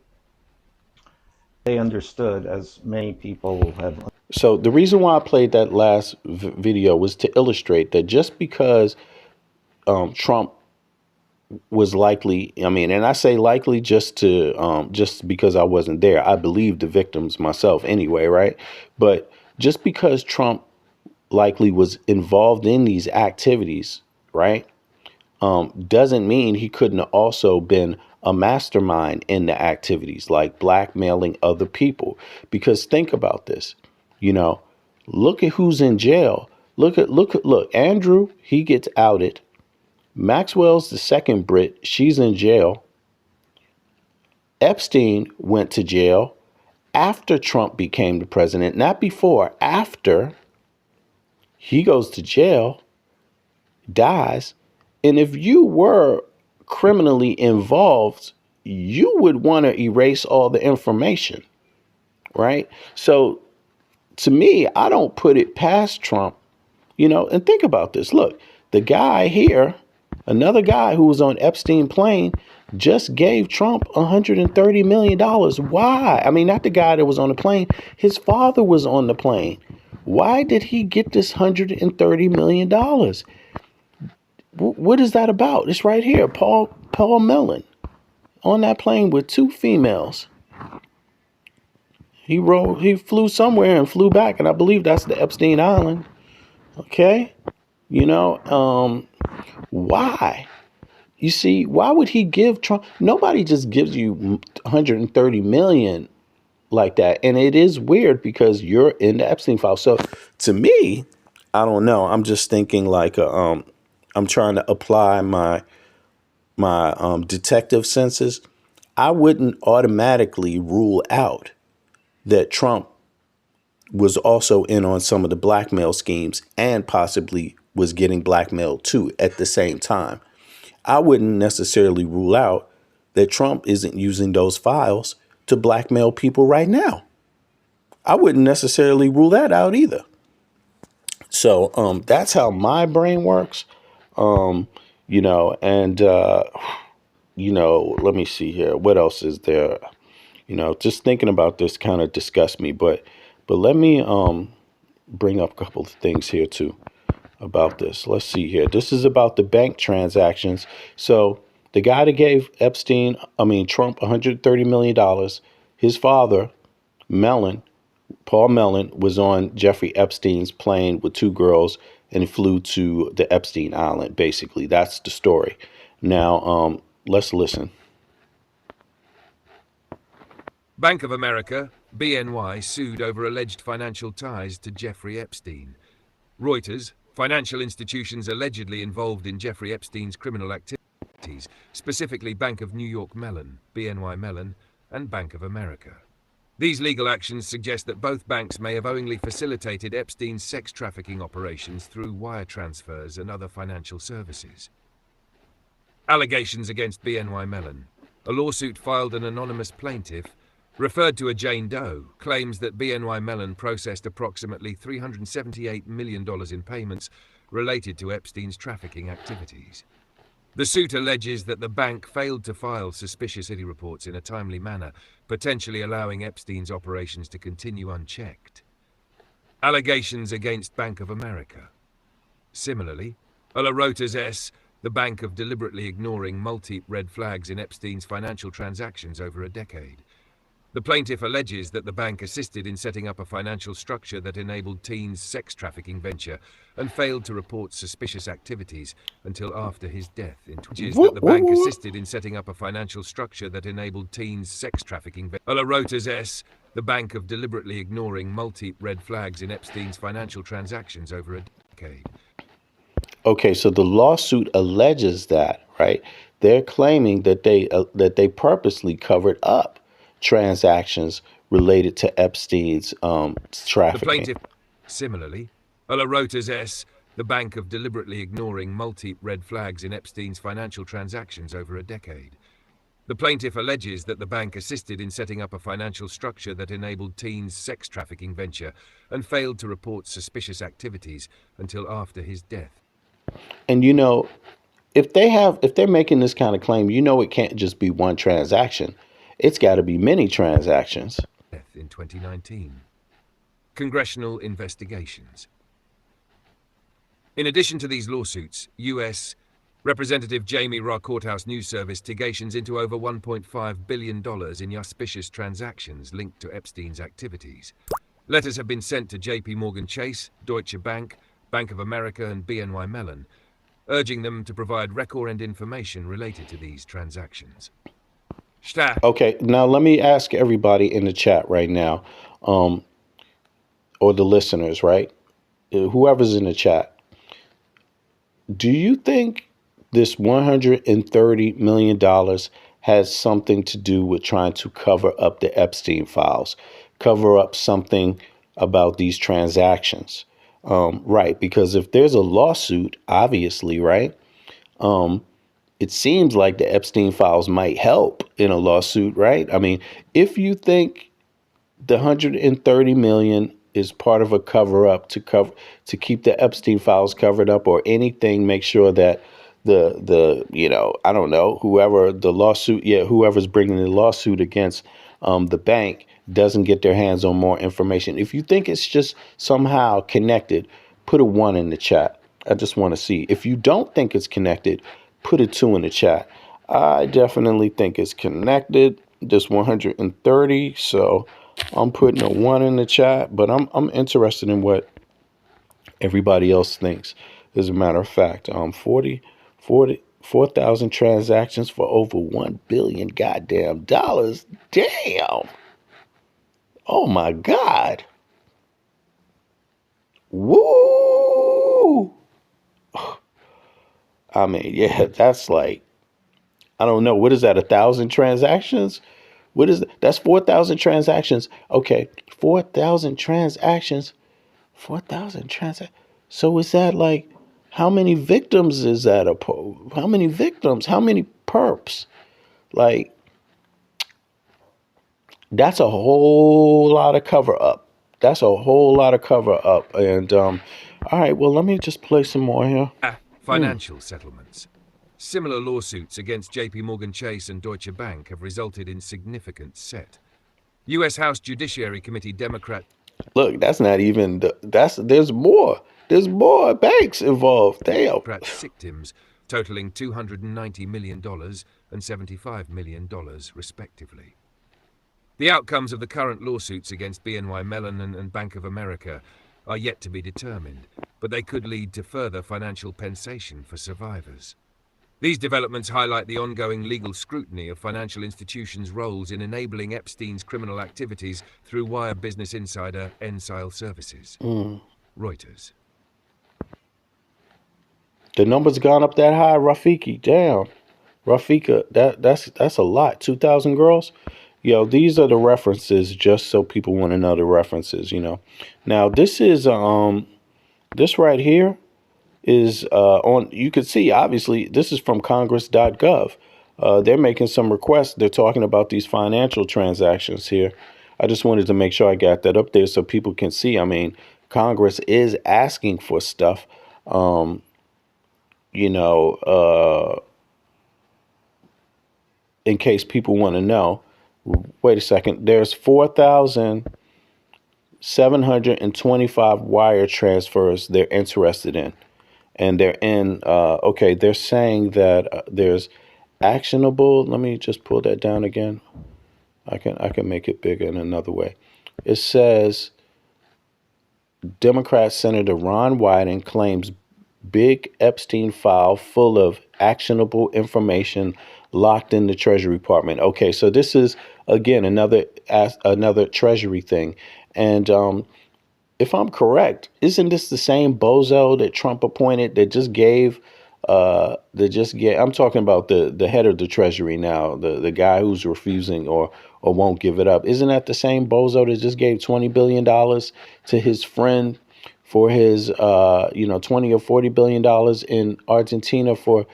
They understood, as many people have. So the reason why I played that last video was to illustrate that just because Trump was likely, I mean, and I say likely just because I wasn't there. I believe the victims myself anyway, right? But just because Trump likely was involved in these activities, right, doesn't mean he couldn't have also been a mastermind in the activities, like blackmailing other people. Because think about this, look at who's in jail. Look, Andrew, he gets outed. Maxwell's the second Brit. She's in jail. Epstein went to jail after Trump became the president, not before, after. He goes to jail, dies. And if you were criminally involved, you would want to erase all the information, right? So to me, I don't put it past Trump, and think about this. Look, the guy here, another guy who was on Epstein plane, just gave Trump $130 million. Why? I mean, not the guy that was on the plane. His father was on the plane. Why did he get this $130 million? What is that about? It's right here. Paul Mellon on that plane with 2 females. He flew somewhere and flew back, and I believe that's the Epstein Island. Okay? Why? You see, why would he give Trump? Nobody just gives you $130 million like that. And it is weird because you're in the Epstein file. So to me, I don't know. I'm just thinking like I'm trying to apply my detective senses. I wouldn't automatically rule out that Trump was also in on some of the blackmail schemes and possibly was getting blackmailed too at the same time. I wouldn't necessarily rule out that Trump isn't using those files to blackmail people right now. I wouldn't necessarily rule that out either. So that's how my brain works. Um, you know, and let me see here. What else is there? Just thinking about this kind of disgusts me, but let me bring up a couple of things here too about this. Let's see here. This is about the bank transactions. So the guy that gave Trump $130 million, his father, Paul Mellon, was on Jeffrey Epstein's plane with two girls and he flew to the Epstein Island. Basically, that's the story. Now, let's listen. Bank of America, BNY, sued over alleged financial ties to Jeffrey Epstein. Reuters, financial institutions allegedly involved in Jeffrey Epstein's criminal activities, specifically Bank of New York Mellon, BNY Mellon, and Bank of America. These legal actions suggest that both banks may have knowingly facilitated Epstein's sex trafficking operations through wire transfers and other financial services. Allegations against BNY Mellon. A lawsuit filed an anonymous plaintiff, referred to as Jane Doe, claims that BNY Mellon processed approximately $378 million in payments related to Epstein's trafficking activities. The suit alleges that the bank failed to file suspicious ID reports in a timely manner, potentially allowing Epstein's operations to continue unchecked. Allegations against Bank of America. Similarly, Reuters, the bank of deliberately ignoring multi-red flags in Epstein's financial transactions over a decade. The plaintiff alleges that the bank assisted in setting up a financial structure that enabled teens' sex trafficking venture and failed to report suspicious activities until after his death. The bank assisted in setting up a financial structure that enabled teens' sex trafficking venture. Reuters, the bank of deliberately ignoring multi-red flags in Epstein's financial transactions over a decade. Okay, so the lawsuit alleges that, right? They're claiming that they purposely covered up transactions related to Epstein's trafficking. The plaintiff, similarly, Reuters, the bank of deliberately ignoring multi-red flags in Epstein's financial transactions over a decade. The plaintiff alleges that the bank assisted in setting up a financial structure that enabled teens' sex trafficking venture and failed to report suspicious activities until after his death. And if they're making this kind of claim, it can't just be one transaction. It's got to be many transactions. In 2019. Congressional investigations. In addition to these lawsuits, U.S. Representative Jamie Ra Courthouse News Service investigations into over $1.5 billion in suspicious transactions linked to Epstein's activities. Letters have been sent to J.P. Morgan Chase, Deutsche Bank, Bank of America, and BNY Mellon, urging them to provide record and information related to these transactions. Okay, now let me ask everybody in the chat right now, or the listeners, right? Whoever's in the chat, do you think this $130 million has something to do with trying to cover up the Epstein files, cover up something about these transactions? Right, because if there's a lawsuit, obviously, right? It seems like the Epstein files might help in a lawsuit, right? I mean, if you think the $130 million is part of a cover up to keep the Epstein files covered up or anything, make sure that I don't know, whoever's bringing the lawsuit against the bank doesn't get their hands on more information. If you think it's just somehow connected, put a 1 in the chat. I just want to see. If you don't think it's connected, put a 2 in the chat. I definitely think it's connected, this 130. So I'm putting a 1 in the chat, but I'm interested in what everybody else thinks. As a matter of fact, 4,000 transactions for over $1 billion goddamn dollars. Damn. Oh my God. Woo. I mean, yeah, that's like, I don't know. What is that? 1,000 transactions What is that? That's 4,000 transactions. Okay, 4,000 transactions. 4,000 transactions. So is that like, how many victims is that? How many victims? How many perps? Like, that's a whole lot of cover up. That's a whole lot of cover up. And all right, well, let me just play some more here. Financial settlements. Similar lawsuits against JP Morgan Chase and Deutsche Bank have resulted in significant set. U.S. House Judiciary Committee Democrat Look, that's not even there's more. There's more banks involved. Damn. victims totaling $290 million and $75 million, respectively. The outcomes of the current lawsuits against BNY Mellon and Bank of America are yet to be determined, but they could lead to further financial compensation for survivors. These developments highlight the ongoing legal scrutiny of financial institutions' roles in enabling Epstein's criminal activities through wire business insider Ensile Services. Reuters. The number's gone up that high, Rafiki. Damn. Rafika, that's a lot. 2,000 girls? Yo, these are the references, just so people want to know the references, you know. Now, this is this right here is on, you can see, obviously, this is from congress.gov. They're making some requests. They're talking about these financial transactions here. I just wanted to make sure I got that up there so people can see. I mean, Congress is asking for stuff, you know, in case people want to know. Wait a second. There's 4,725 wire transfers they're interested in. And they're in, okay, they're saying that there's actionable. Let me just pull that down again. I can make it bigger in another way. It says Democrat Senator Ron Wyden claims big Epstein file full of actionable information locked in the Treasury Department. Okay, so this is, again, another Treasury thing. And if I'm correct, isn't this the same bozo that Trump appointed that just gave, I'm talking about the head of the Treasury now, the guy who's refusing or won't give it up. Isn't that the same bozo that just gave $20 billion to his friend for his, $20 or $40 billion in Argentina for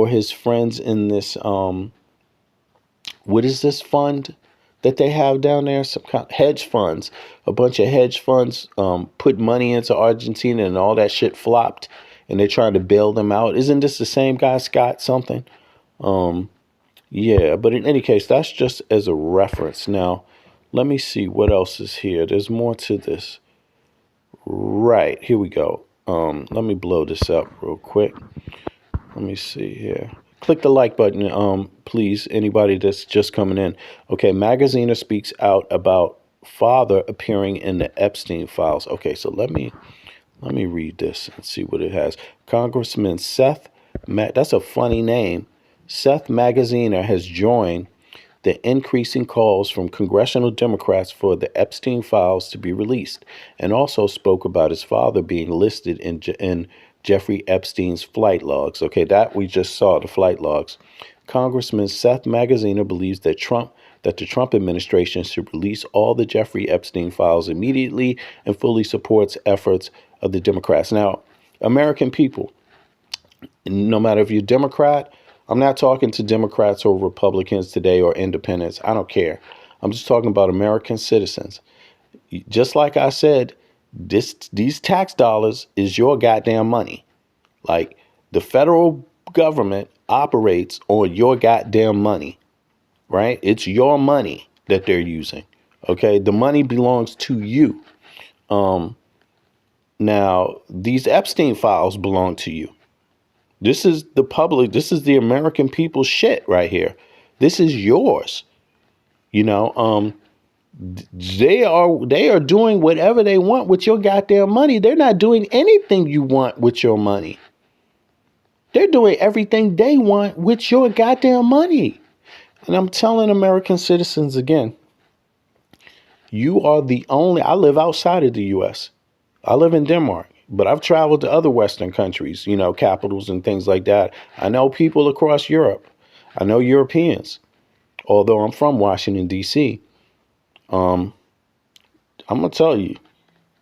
his friends in this, what is this fund that they have down there? Some kind of hedge funds. A bunch of hedge funds put money into Argentina and all that shit flopped and they're trying to bail them out. Isn't this the same guy, Scott something? Yeah, but in any case, that's just as a reference. Now, let me see what else is here. There's more to this. Right, here we go. Let me blow this up real quick. Let me see here. Click the like button, please, anybody that's just coming in. Okay, Magaziner speaks out about father appearing in the Epstein files. Okay, so let me read this and see what it has. Congressman Seth, that's a funny name. Seth Magaziner has joined the increasing calls from congressional Democrats for the Epstein files to be released, and also spoke about his father being listed in Jeffrey Epstein's flight logs. Okay, that we just saw, the flight logs. Congressman Seth Magaziner believes that the Trump administration should release all the Jeffrey Epstein files immediately and fully supports efforts of the Democrats. Now, American people, no matter if you're Democrat, I'm not talking to Democrats or Republicans today or independents. I don't care. I'm just talking about American citizens. Just like I said, these tax dollars is your goddamn money. Like, the federal government operates on your goddamn money, right? It's your money that they're using. Okay, the money belongs to you. Now, these Epstein files belong to you. This is the public. This is the American people's shit right here. This is yours. You know, they are doing whatever they want with your goddamn money. They're not doing anything you want with your money. They're doing everything they want with your goddamn money. And I'm telling American citizens again, you are the only, I live outside of the U.S. I live in Denmark, but I've traveled to other Western countries, you know, capitals and things like that. I know people across Europe. I know Europeans. although I'm from Washington, D.C., I'm going to tell you,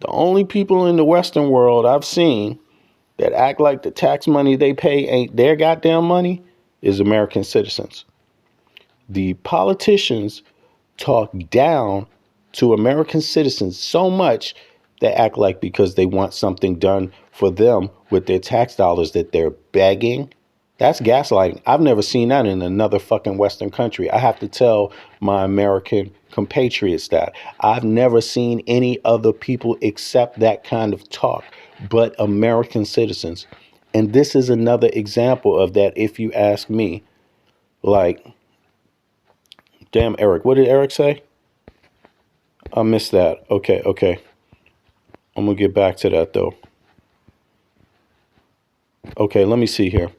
the only people in the Western world I've seen that act like the tax money they pay ain't their goddamn money is American citizens. The politicians talk down to American citizens so much they act like because they want something done for them with their tax dollars that they're begging. That's gaslighting. I've never seen that in another fucking Western country. I have to tell my American compatriots that. I've never seen any other people accept that kind of talk but American citizens. And this is another example of that, if you ask me. Like, damn, Eric, what did Eric say? I missed that. Okay. I'm going to get back to that, though. Okay, let me see here.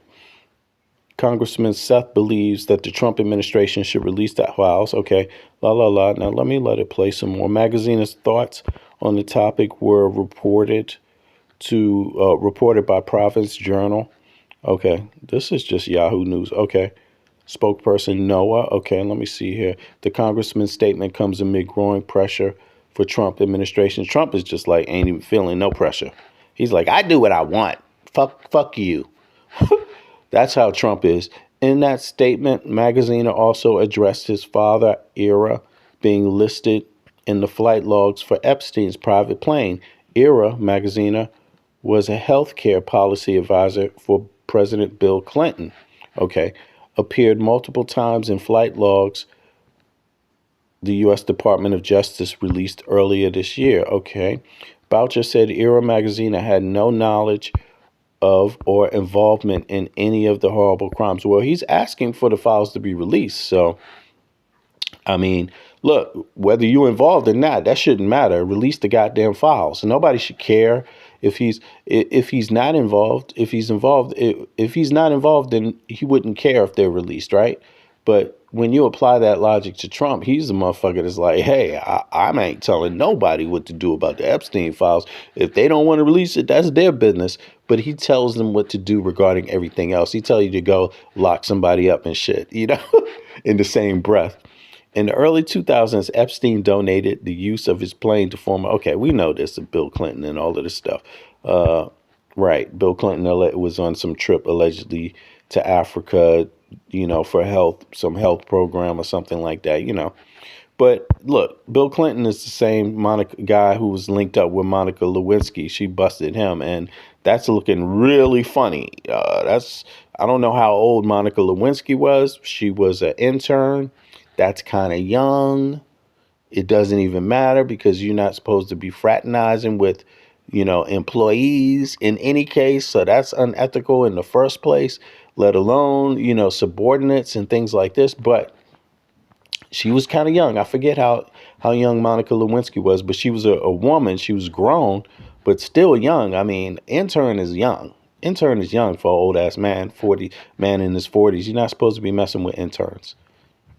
Congressman Seth believes that the Trump administration should release that files. Okay, Now let it play some more. Magazine's thoughts on the topic were reported by Province Journal. Okay, this is just Yahoo News. Okay, spokesperson Noah. Okay, let me see here. The congressman's statement comes amid growing pressure for Trump administration. Trump is just like ain't even feeling no pressure. He's like, I do what I want. Fuck you. That's how Trump is. In that statement, Magaziner also addressed his father, Ira, being listed in the flight logs for Epstein's private plane. Ira, Magaziner, was a healthcare policy advisor for President Bill Clinton. Okay. Appeared multiple times in flight logs the U.S. Department of Justice released earlier this year. Okay. Boucher said Ira Magaziner had no knowledge of or involvement in any of the horrible crimes. Well, he's asking for the files to be released. So, I mean, look, whether you're involved or not, that shouldn't matter. Release the goddamn files. Nobody should care if he's not involved. If he's not involved, then he wouldn't care if they're released, right? But when you apply that logic to Trump, he's the motherfucker that's like, hey, I ain't telling nobody what to do about the Epstein files. If they don't want to release it, that's their business. But he tells them what to do regarding everything else. He tells you to go lock somebody up and shit, in the same breath. In the early 2000s, Epstein donated the use of his plane to former, okay, we know this, Bill Clinton and all of this stuff. Right. Bill Clinton was on some trip allegedly to Africa, for some health program or something like that, But look, Bill Clinton is the same guy who was linked up with Monica Lewinsky. She busted him, and that's looking really funny. I don't know how old Monica Lewinsky was. She was an intern. That's kind of young. It doesn't even matter because you're not supposed to be fraternizing with, employees in any case. So that's unethical in the first place, let alone, subordinates and things like this. But she was kind of young. I forget how young Monica Lewinsky was, but she was a woman. She was grown, but still young. I mean, intern is young. Intern is young for an old ass man, man in his 40s. You're not supposed to be messing with interns.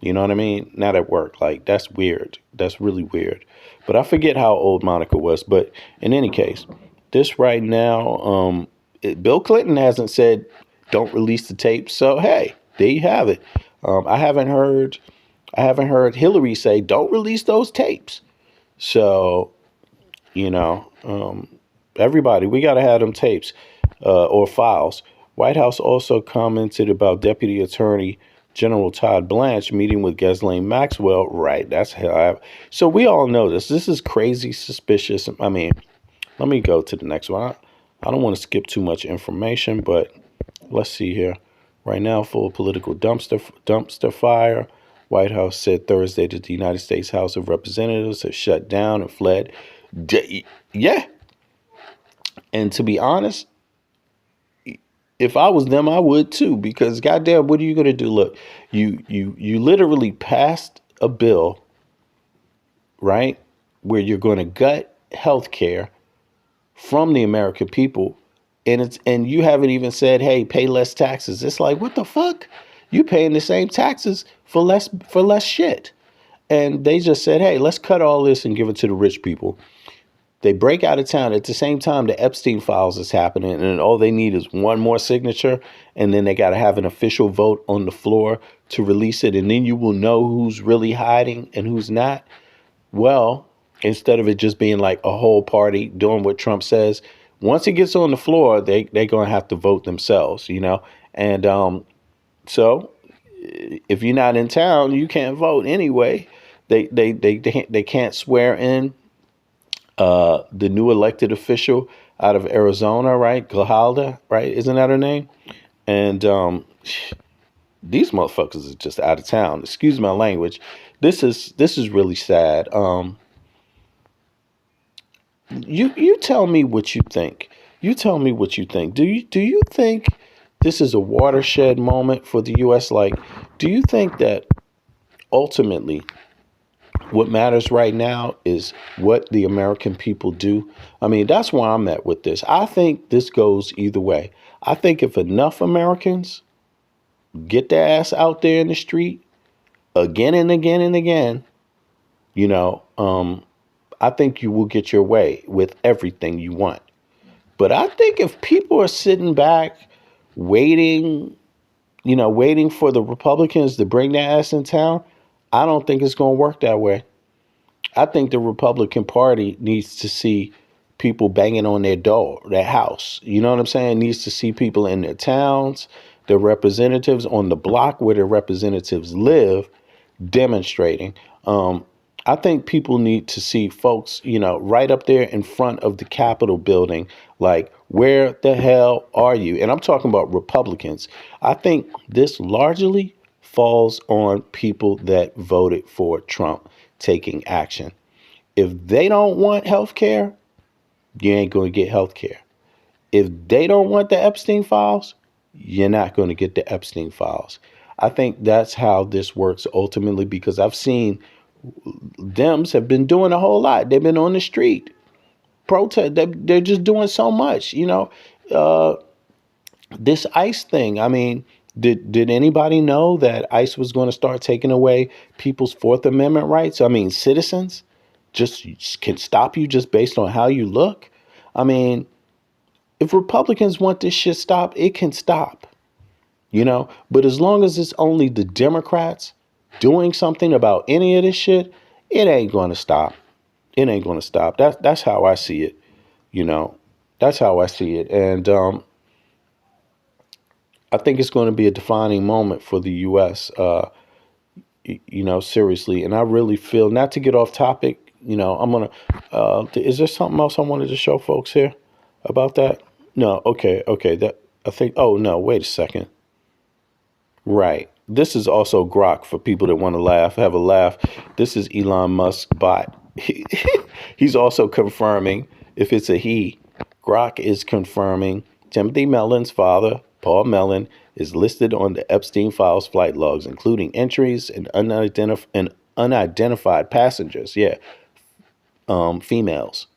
You know what I mean? Not at work. Like, that's weird. That's really weird. But I forget how old Monica was. But in any case, this right now, Bill Clinton hasn't said don't release the tape. So, hey, there you have it. I haven't heard Hillary say don't release those tapes. So, everybody, we got to have them tapes or files. White House also commented about Deputy Attorney General Todd Blanche meeting with Ghislaine Maxwell. Right. That's how so we all know this. This is crazy, suspicious. I mean, let me go to the next one. I don't want to skip too much information, but let's see here. Right now, full political dumpster fire. White House said Thursday that the United States House of Representatives have shut down and fled. Yeah. And to be honest, if I was them, I would too, because goddamn, what are you going to do? Look, you literally passed a bill, right, where you're going to gut health care from the American people, and you haven't even said, hey, pay less taxes. It's like, what the fuck? You paying the same taxes for less shit. And they just said, hey, let's cut all this and give it to the rich people. They break out of town at the same time the Epstein files is happening, and all they need is one more signature, and then they got to have an official vote on the floor to release it, and then you will know who's really hiding and who's not. Well, instead of it just being like a whole party doing what Trump says, once it gets on the floor, they're going to have to vote themselves, you know? And so if you're not in town, you can't vote anyway. They can't swear in the new elected official out of Arizona, right? Grijalda, right? Isn't that her name? And these motherfuckers are just out of town. Excuse my language. This is really sad. You tell me what you think. You tell me what you think. Do you think this is a watershed moment for the U.S.? Like, do you think that ultimately what matters right now is what the American people do? I mean, that's where I'm at with this. I think this goes either way. I think if enough Americans get their ass out there in the street again and again and again, you know, I think you will get your way with everything you want. But I think if people are sitting back waiting, waiting for the Republicans to bring their ass in town, I don't think it's going to work that way. I think the Republican Party needs to see people banging on their door, their house. You know what I'm saying? Needs to see people in their towns, their representatives on the block where their representatives live, demonstrating. I think people need to see folks, right up there in front of the Capitol building, like, where the hell are you? And I'm talking about Republicans. I think this largely falls on people that voted for Trump taking action. If they don't want health care, you ain't going to get health care. If they don't want the Epstein files, you're not going to get the Epstein files. I think that's how this works ultimately, because I've seen Dems have been doing a whole lot. They've been on the street, protest. They're just doing so much, this ICE thing. I mean, did anybody know that ICE was going to start taking away people's Fourth Amendment rights? I mean, citizens just can stop you just based on how you look. I mean, if Republicans want this shit stopped, it can stop, But as long as it's only the Democrats doing something about any of this shit, it ain't going to stop. It ain't going to stop. That's how I see it. That's how I see it. And I think it's going to be a defining moment for the U.S., seriously. And I really feel, not to get off topic, I'm going to, is there something else I wanted to show folks here about that? No. Okay. That I think, oh no, wait a second. Right. This is also Grok for people that want to have a laugh. This is Elon Musk's bot. He's also confirming, if it's a he, Grok is confirming Timothy Mellon's father, Paul Mellon, is listed on the Epstein files flight logs, including entries and unidentified passengers. Yeah. Females.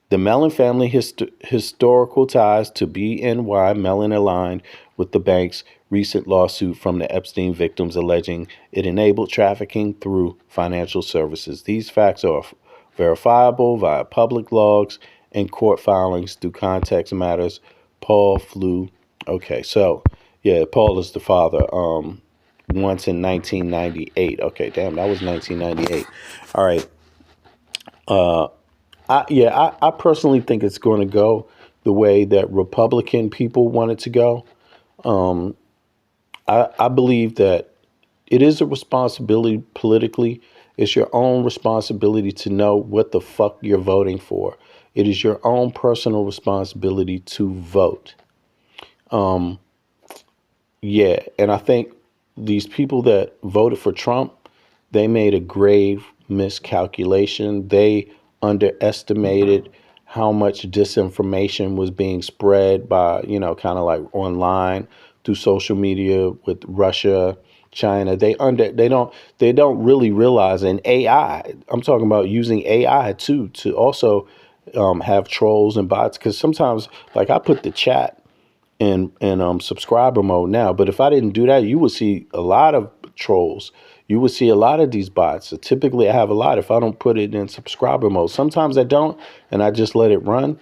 The Mellon family historical ties to BNY Mellon aligned with the bank's recent lawsuit from the Epstein victims alleging it enabled trafficking through financial services. These facts are verifiable via public logs and court filings through context matters. Paul flew. Okay, so yeah, Paul is the father. Once in 1998. Okay, damn, that was 1998. All right. I personally think it's going to go the way that Republican people want it to go. I believe that it is a responsibility politically. It's your own responsibility to know what the fuck you're voting for. It is your own personal responsibility to vote. Yeah, and I think these people that voted for Trump, they made a grave miscalculation. They underestimated how much disinformation was being spread by, kind of like online through social media with Russia, China. They don't really realize, and AI, I'm talking about using AI too, to also have trolls and bots. Because sometimes, like, I put the chat in subscriber mode now, but if I didn't do that, you would see a lot of trolls, you would see a lot of these bots. So typically, I have a lot if I don't put it in subscriber mode. Sometimes I don't, and I just let it run.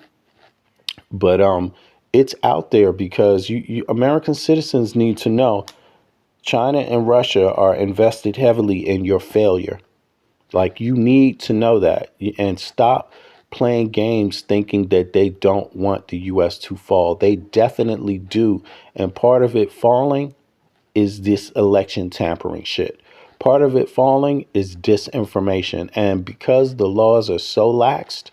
But it's out there because you American citizens need to know China and Russia are invested heavily in your failure. Like, you need to know that and stop playing games thinking that they don't want the U.S. to fall. They definitely do. And part of it falling is this election tampering shit. Part of it falling is disinformation. And because the laws are so laxed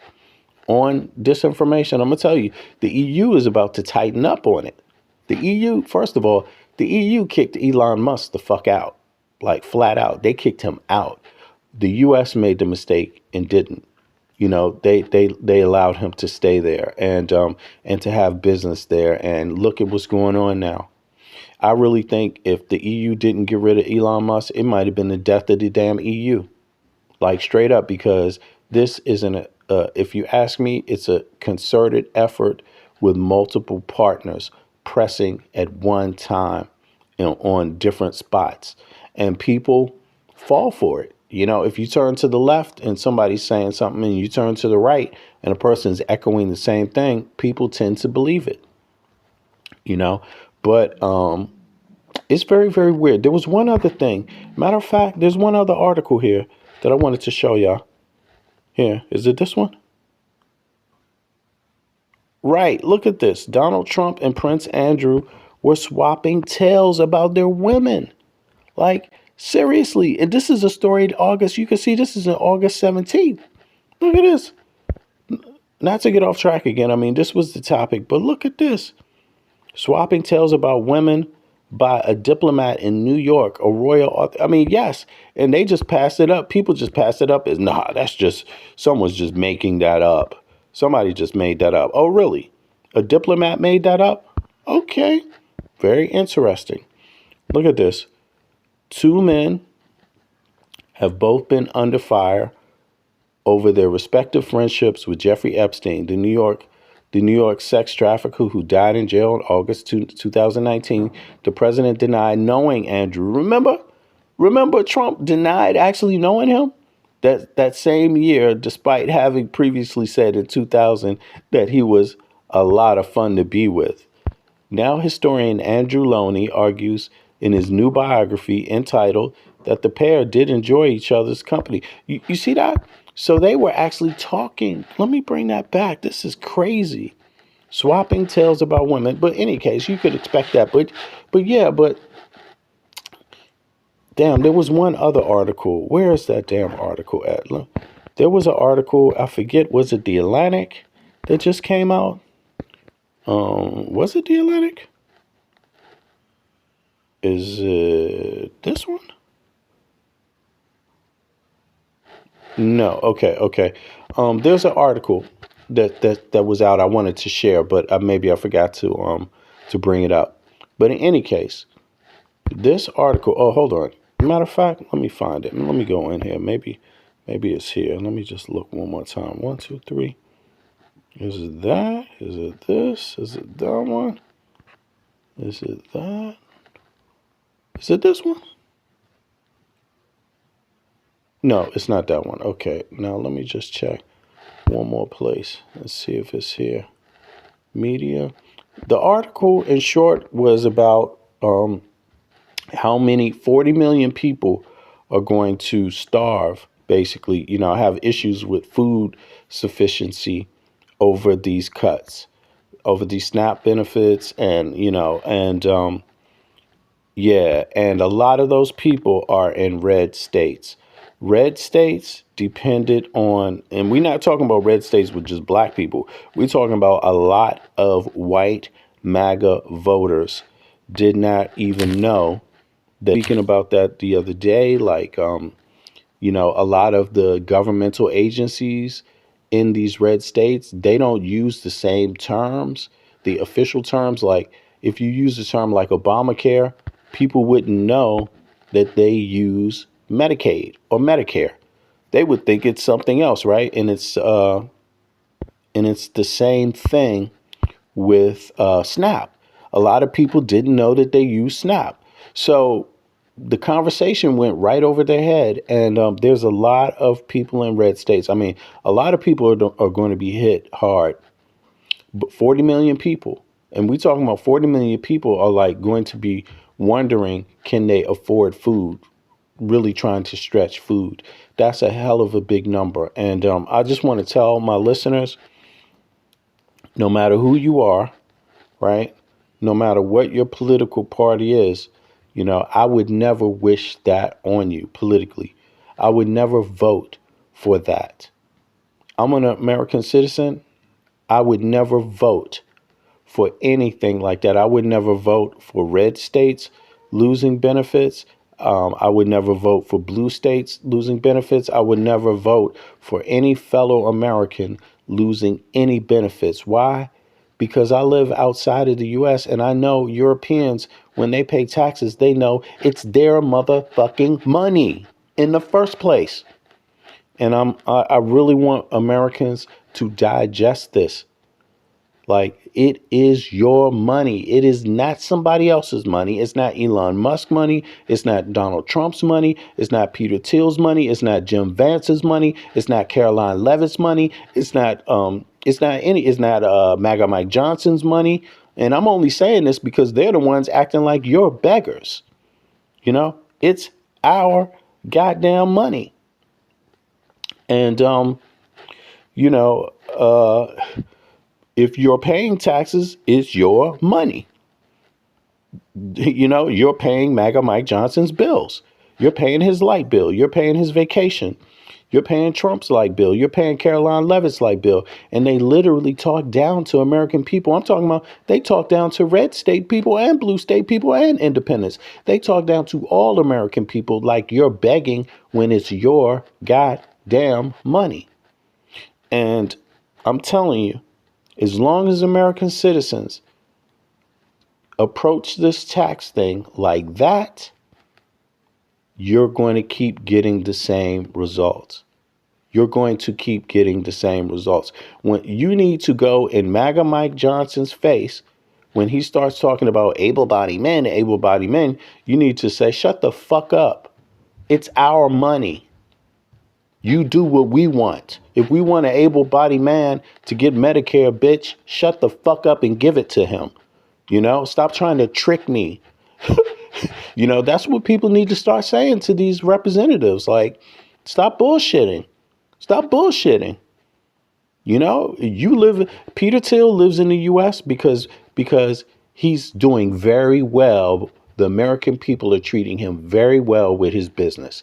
on disinformation, I'm going to tell you, the EU is about to tighten up on it. The EU, first of all, the EU kicked Elon Musk the fuck out, like flat out. They kicked him out. The U.S. made the mistake and didn't. You know, they allowed him to stay there and to have business there. And look at what's going on now. I really think if the EU didn't get rid of Elon Musk, it might have been the death of the damn EU. Like, straight up, because this isn't if you ask me, it's a concerted effort with multiple partners pressing at one time, you know, on different spots, and people fall for it. You know, if you turn to the left and somebody's saying something and you turn to the right and a person's echoing the same thing, people tend to believe it, you know. But it's very, very weird. There was one other thing. Matter of fact, there's one other article here that I wanted to show y'all. Here, is it this one? Right, look at this. Donald Trump and Prince Andrew were swapping tales about their women. Like, seriously. And this is a story in August. You can see this is on August 17th. Look at this. Not to get off track again. I mean, this was the topic, but look at this. Swapping tales about women by a diplomat in New York, a royal author. I mean, yes. And they just passed it up. People just passed it up as, nah, that's just, someone's just making that up. Somebody just made that up. Oh, really? A diplomat made that up? Okay. Very interesting. Look at this. Two men have both been under fire over their respective friendships with Jeffrey Epstein, the New York sex trafficker who died in jail in August 2019. The president denied knowing Andrew. Remember Trump denied actually knowing him? That same year, despite having previously said in 2000 that he was a lot of fun to be with. Now historian Andrew Loney argues in his new biography entitled that the pair did enjoy each other's company. You see that? So they were actually talking. Let me bring that back. This is crazy. Swapping tales about women. But in any case, you could expect that. But damn, there was one other article. Where is that damn article at? Look, there was an article, I forget, was it The Atlantic that just came out? Was it The Atlantic? Is it this one? No. Okay. There's an article that was out I wanted to share, but maybe I forgot to bring it up. But in any case, this article. Oh, hold on. Matter of fact, let me find it. Let me go in here. Maybe it's here. Let me just look one more time. 1, 2, 3. Is it that? Is it this? Is it that one? Is it that? Is it this one? No, it's not that one. Okay, now let me just check one more place. Let's see if it's here. Media. The article, in short, was about how many 40 million people are going to starve, basically, have issues with food sufficiency over these cuts, over these SNAP benefits, and and a lot of those people are in red states. Red states depended on, and we're not talking about red states with just black people. We're talking about a lot of white MAGA voters did not even know that. Speaking about that the other day, like, a lot of the governmental agencies in these red states, they don't use the same terms, the official terms. Like, if you use a term like Obamacare, people wouldn't know that they use Medicaid or Medicare. They would think it's something else, right? And it's the same thing with SNAP. A lot of people didn't know that they use SNAP. So the conversation went right over their head. And there's a lot of people in red states. I mean, a lot of people are going to be hit hard, but 40 million people. And we talking about 40 million people are like going to be wondering, can they afford food? Really trying to stretch food. That's a hell of a big number. And I just want to tell my listeners, no matter who you are, right? No matter what your political party is, you know, I would never wish that on you politically. I would never vote for that. I'm an American citizen. I would never vote for anything like that. I would never vote for red states losing benefits. I would never vote for blue states losing benefits. I would never vote for any fellow American losing any benefits. Why? Because I live outside of the U.S. and I know Europeans, when they pay taxes, they know it's their motherfucking money in the first place. And I really want Americans to digest this. Like, it is your money. It is not somebody else's money. It's not Elon Musk money. It's not Donald Trump's money. It's not Peter Thiel's money. It's not Jim Vance's money. It's not Caroline Levitt's money. It's not MAGA Mike Johnson's money. And I'm only saying this because they're the ones acting like you're beggars. You know, it's our goddamn money. And if you're paying taxes, it's your money. You know, you're paying MAGA Mike Johnson's bills. You're paying his light bill. You're paying his vacation. You're paying Trump's light bill. You're paying Caroline Levitt's light bill. And they literally talk down to American people. I'm talking about they talk down to red state people and blue state people and independents. They talk down to all American people like you're begging when it's your goddamn money. And I'm telling you, as long as American citizens approach this tax thing like that, you're going to keep getting the same results. You're going to keep getting the same results. When you need to go in MAGA Mike Johnson's face, when he starts talking about able-bodied men, you need to say, shut the fuck up. It's our money. You do what we want. If we want an able-bodied man to get Medicare, bitch, shut the fuck up and give it to him. You know, stop trying to trick me. You know, that's what people need to start saying to these representatives. Like, stop bullshitting. Stop bullshitting. You know, Peter Thiel lives in the U.S. because he's doing very well. The American people are treating him very well with his business.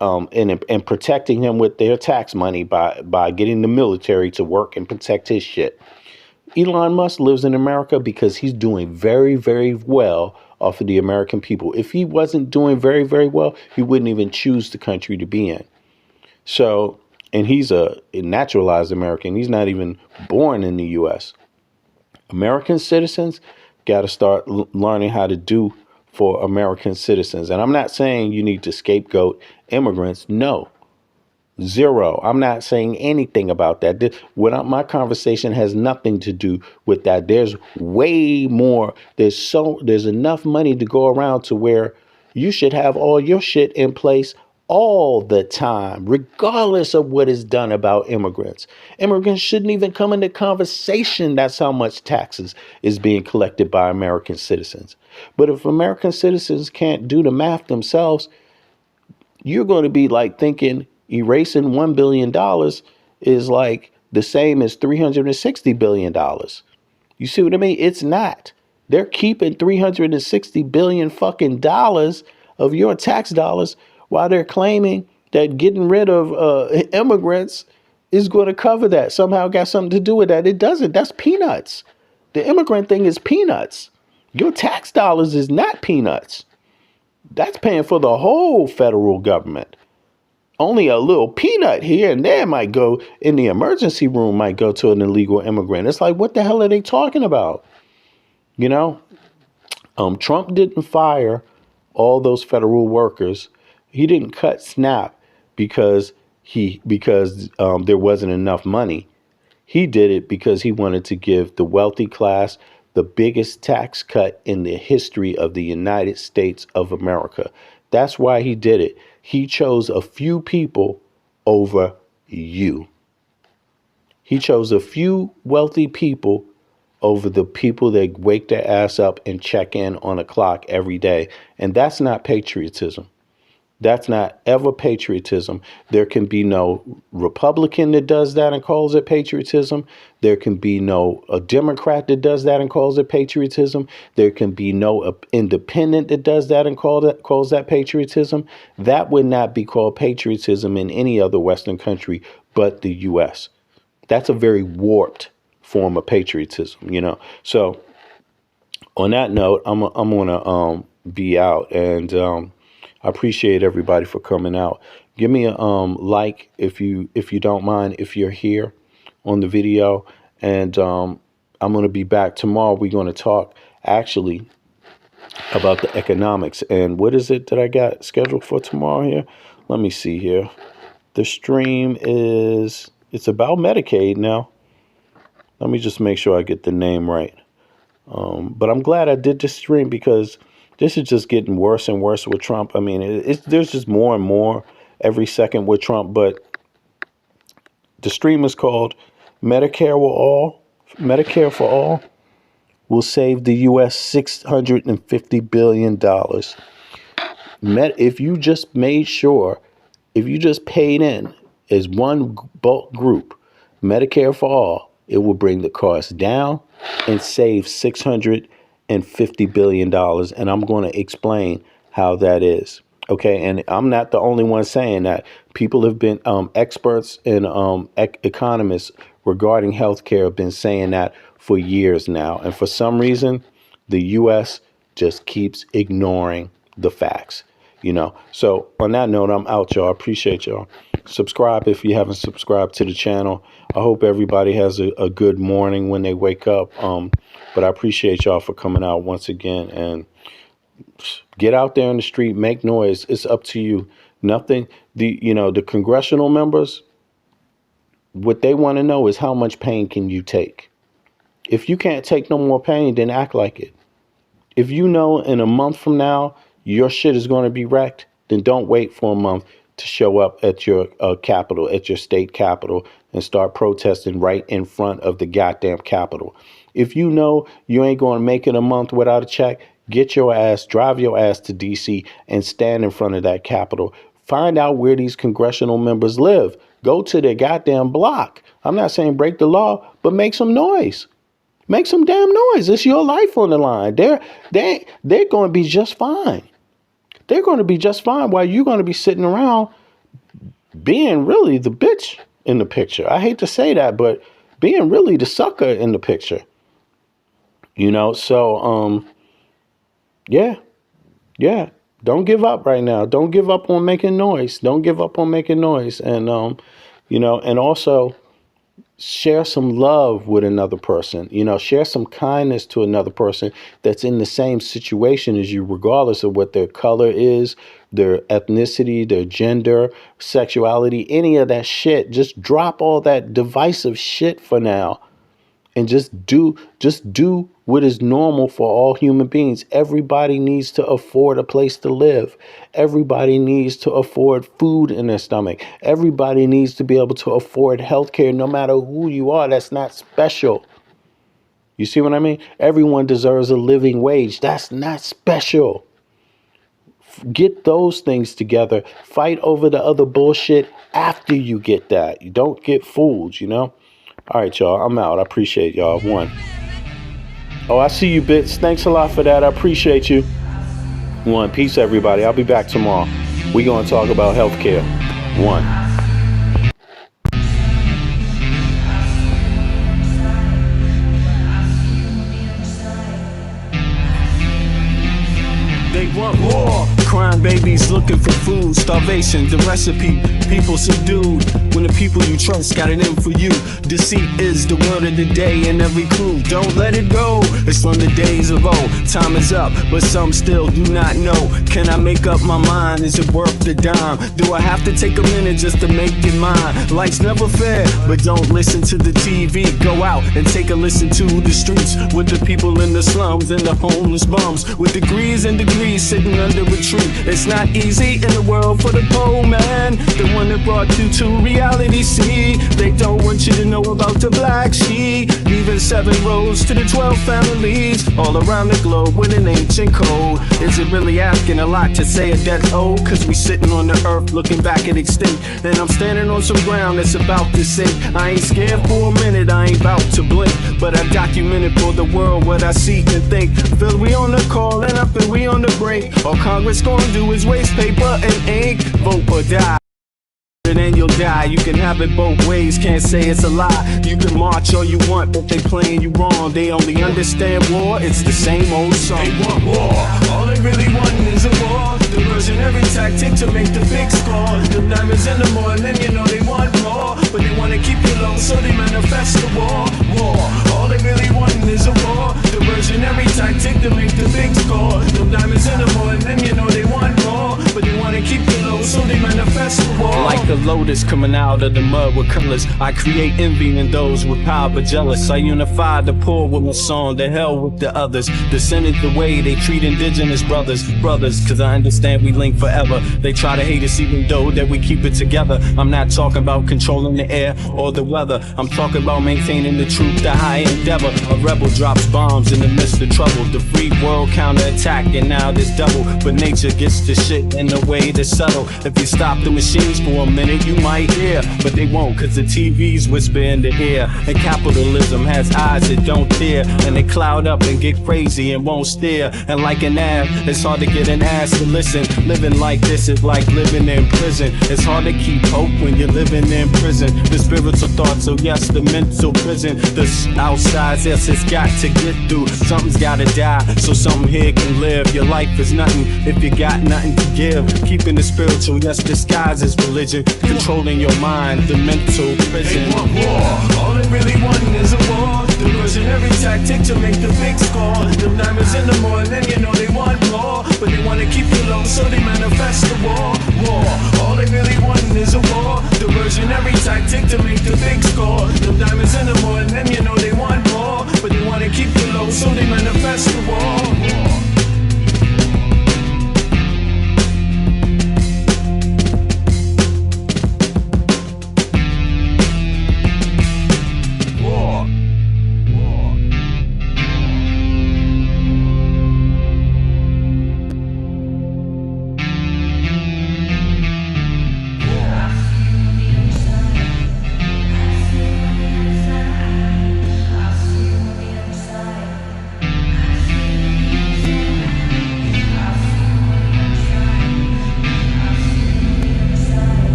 And protecting him with their tax money by getting the military to work and protect his shit. Elon Musk lives in America because he's doing very, very well off of the American people. If he wasn't doing very, very well, he wouldn't even choose the country to be in. So, and he's a naturalized American. He's not even born in the U.S. American citizens got to start learning how to do for American citizens. And I'm not saying you need to scapegoat immigrants. No, zero. I'm not saying anything about that. My conversation has nothing to do with that. There's way more. There's enough money to go around to where you should have all your shit in place all the time, regardless of what is done about immigrants. Immigrants shouldn't even come into conversation. That's how much taxes is being collected by American citizens. But if American citizens can't do the math themselves, you're going to be like thinking erasing $1 billion is like the same as $360 billion. You see what I mean? It's not. They're keeping $360 billion fucking dollars of your tax dollars while they're claiming that getting rid of immigrants is going to cover that. Somehow got something to do with that. It doesn't. That's peanuts. The immigrant thing is peanuts. Your tax dollars is not peanuts. That's paying for the whole federal government. Only a little peanut here and there might go in the emergency room, might go to an illegal immigrant. It's like, what the hell are they talking about? You know, Trump didn't fire all those federal workers. He didn't cut SNAP because there wasn't enough money. He did it because he wanted to give the wealthy class the biggest tax cut in the history of the United States of America. That's why he did it. He chose a few people over you. He chose a few wealthy people over the people that wake their ass up and check in on a clock every day. And that's not patriotism. That's not ever patriotism. There can be no Republican that does that and calls it patriotism. There can be no a Democrat that does that and calls it patriotism. There can be no independent that does that and calls that patriotism. That would not be called patriotism in any other Western country but the U.S. That's a very warped form of patriotism, you know. So on that note, I'm gonna be out, and I appreciate everybody for coming out. Give me a like if you don't mind, if you're here on the video, and I'm gonna be back tomorrow. We're gonna talk actually about the economics. And what is it that I got scheduled for tomorrow here? Let me see here. The stream is, it's about Medicaid now. Let me just make sure I get the name right. But I'm glad I did this stream, because this is just getting worse and worse with Trump. I mean, there's just more and more every second with Trump. But the stream is called Medicare for All will save the U.S. $650 billion. If you just made sure, if you just paid in as one bulk group, Medicare for All, it will bring the cost down and save $650 billion. And I'm going to explain how that is. Okay. And I'm not the only one saying that. People have been experts and economists regarding healthcare have been saying that for years now. And for some reason, the U.S. just keeps ignoring the facts. You know, so on that note, I'm out, y'all. Appreciate y'all. Subscribe if you haven't subscribed to the channel. I hope everybody has a good morning when they wake up. But I appreciate y'all for coming out once again, and get out there in the street, make noise. It's up to you. Nothing. The congressional members, what they want to know is how much pain can you take? If you can't take no more pain, then act like it. If you know in a month from now your shit is going to be wrecked, then don't wait for a month to show up at your capital, at your state capital, and start protesting right in front of the goddamn capital. If you know you ain't going to make it a month without a check, drive your ass to D.C. and stand in front of that capital. Find out where these congressional members live. Go to their goddamn block. I'm not saying break the law, but make some noise. Make some damn noise. It's your life on the line. They're going to be just fine. They're going to be just fine while you're going to be sitting around being really the bitch in the picture. I hate to say that, but being really the sucker in the picture. You know, so, yeah. Don't give up right now. Don't give up on making noise. Don't give up on making noise. And, and also share some love with another person, share some kindness to another person that's in the same situation as you, regardless of what their color is, their ethnicity, their gender, sexuality, any of that shit. Just drop all that divisive shit for now and just do what is normal for all human beings. Everybody needs to afford a place to live. Everybody needs to afford food in their stomach. Everybody needs to be able to afford healthcare, no matter who you are. That's not special. You see what I mean? Everyone deserves a living wage. That's not special. Get those things together. Fight over the other bullshit after you get that. You don't get fooled, All right, y'all. I'm out. I appreciate y'all. One. Oh, I see you, Bits. Thanks a lot for that. I appreciate you. One. Peace, everybody. I'll be back tomorrow. We're going to talk about healthcare. One. They want war. Crying babies looking for food. Starvation, the recipe. People subdued. when the people you trust got it in for you. Deceit is the word of the day and every clue. Don't let it go, it's from the days of old. Time is up, but some still do not know. Can I make up my mind? Is it worth the dime? Do I have to take a minute just to make it mine? Life's never fair, but don't listen to the TV. Go out and take a listen to the streets with the people in the slums and the homeless bums with degrees and degrees sitting under a tree. It's not easy in the world for the poor man, the one that brought you to reality. See, they don't want you to know about the black sheep, leaving 7 rows to the 12 families all around the globe with an ancient code. Is it really asking a lot to say a death old? Cause we sitting on the earth looking back at extinct, and I'm standing on some ground that's about to sink. I ain't scared for a minute, I ain't about to blink, but I documented for the world what I see and think. Feel we on the call and up and we on the break. All Congress gonna do is waste paper and ink. Vote or die, and then you'll die. You can have it both ways, can't say it's a lie. You can march all you want, but they playing you wrong. They only understand war, it's the same old song. They want war, all they really want is a war. Diversionary tactic to make the big score. The diamonds in the morning, you know they want more, but they wanna keep you low, so they manifest the war. War, all they really want is a war. Diversionary tactic to make the big score. The diamonds in the morning, you know they want more, but they wanna keep you low, so they manifest the war. Like the lotus coming out of the mud with colors, I create envy in those with power but jealous. I unify the poor with my song, the hell with the others. Descended the way they treat indigenous brothers, cause I understand we link forever. They try to hate us even though that we keep it together. I'm not talking about controlling the air or the weather, I'm talking about maintaining the truth, the high endeavor. A rebel drops bombs in the midst of trouble. The free world counterattack and now there's double, but nature gets the shit in a way that's subtle. If you stop the machines for a minute you might hear, but they won't cause the TV's whisper in the ear. And capitalism has eyes that don't tear, and they cloud up and get crazy and won't steer. And like an ab, it's hard to get an ass to listen. Living like this is like living in prison. It's hard to keep hope when you're living in prison. The spiritual thoughts, so yes, the mental prison. The outside, yes, it's got to get through. Something's gotta die, so something here can live. Your life is nothing if you got nothing to give. Keeping the spiritual, yes, disguised as religion. Controlling your mind, the mental prison. They want war, all they really want is a war. Diversionary tactic to make the big score. The diamonds in the morning,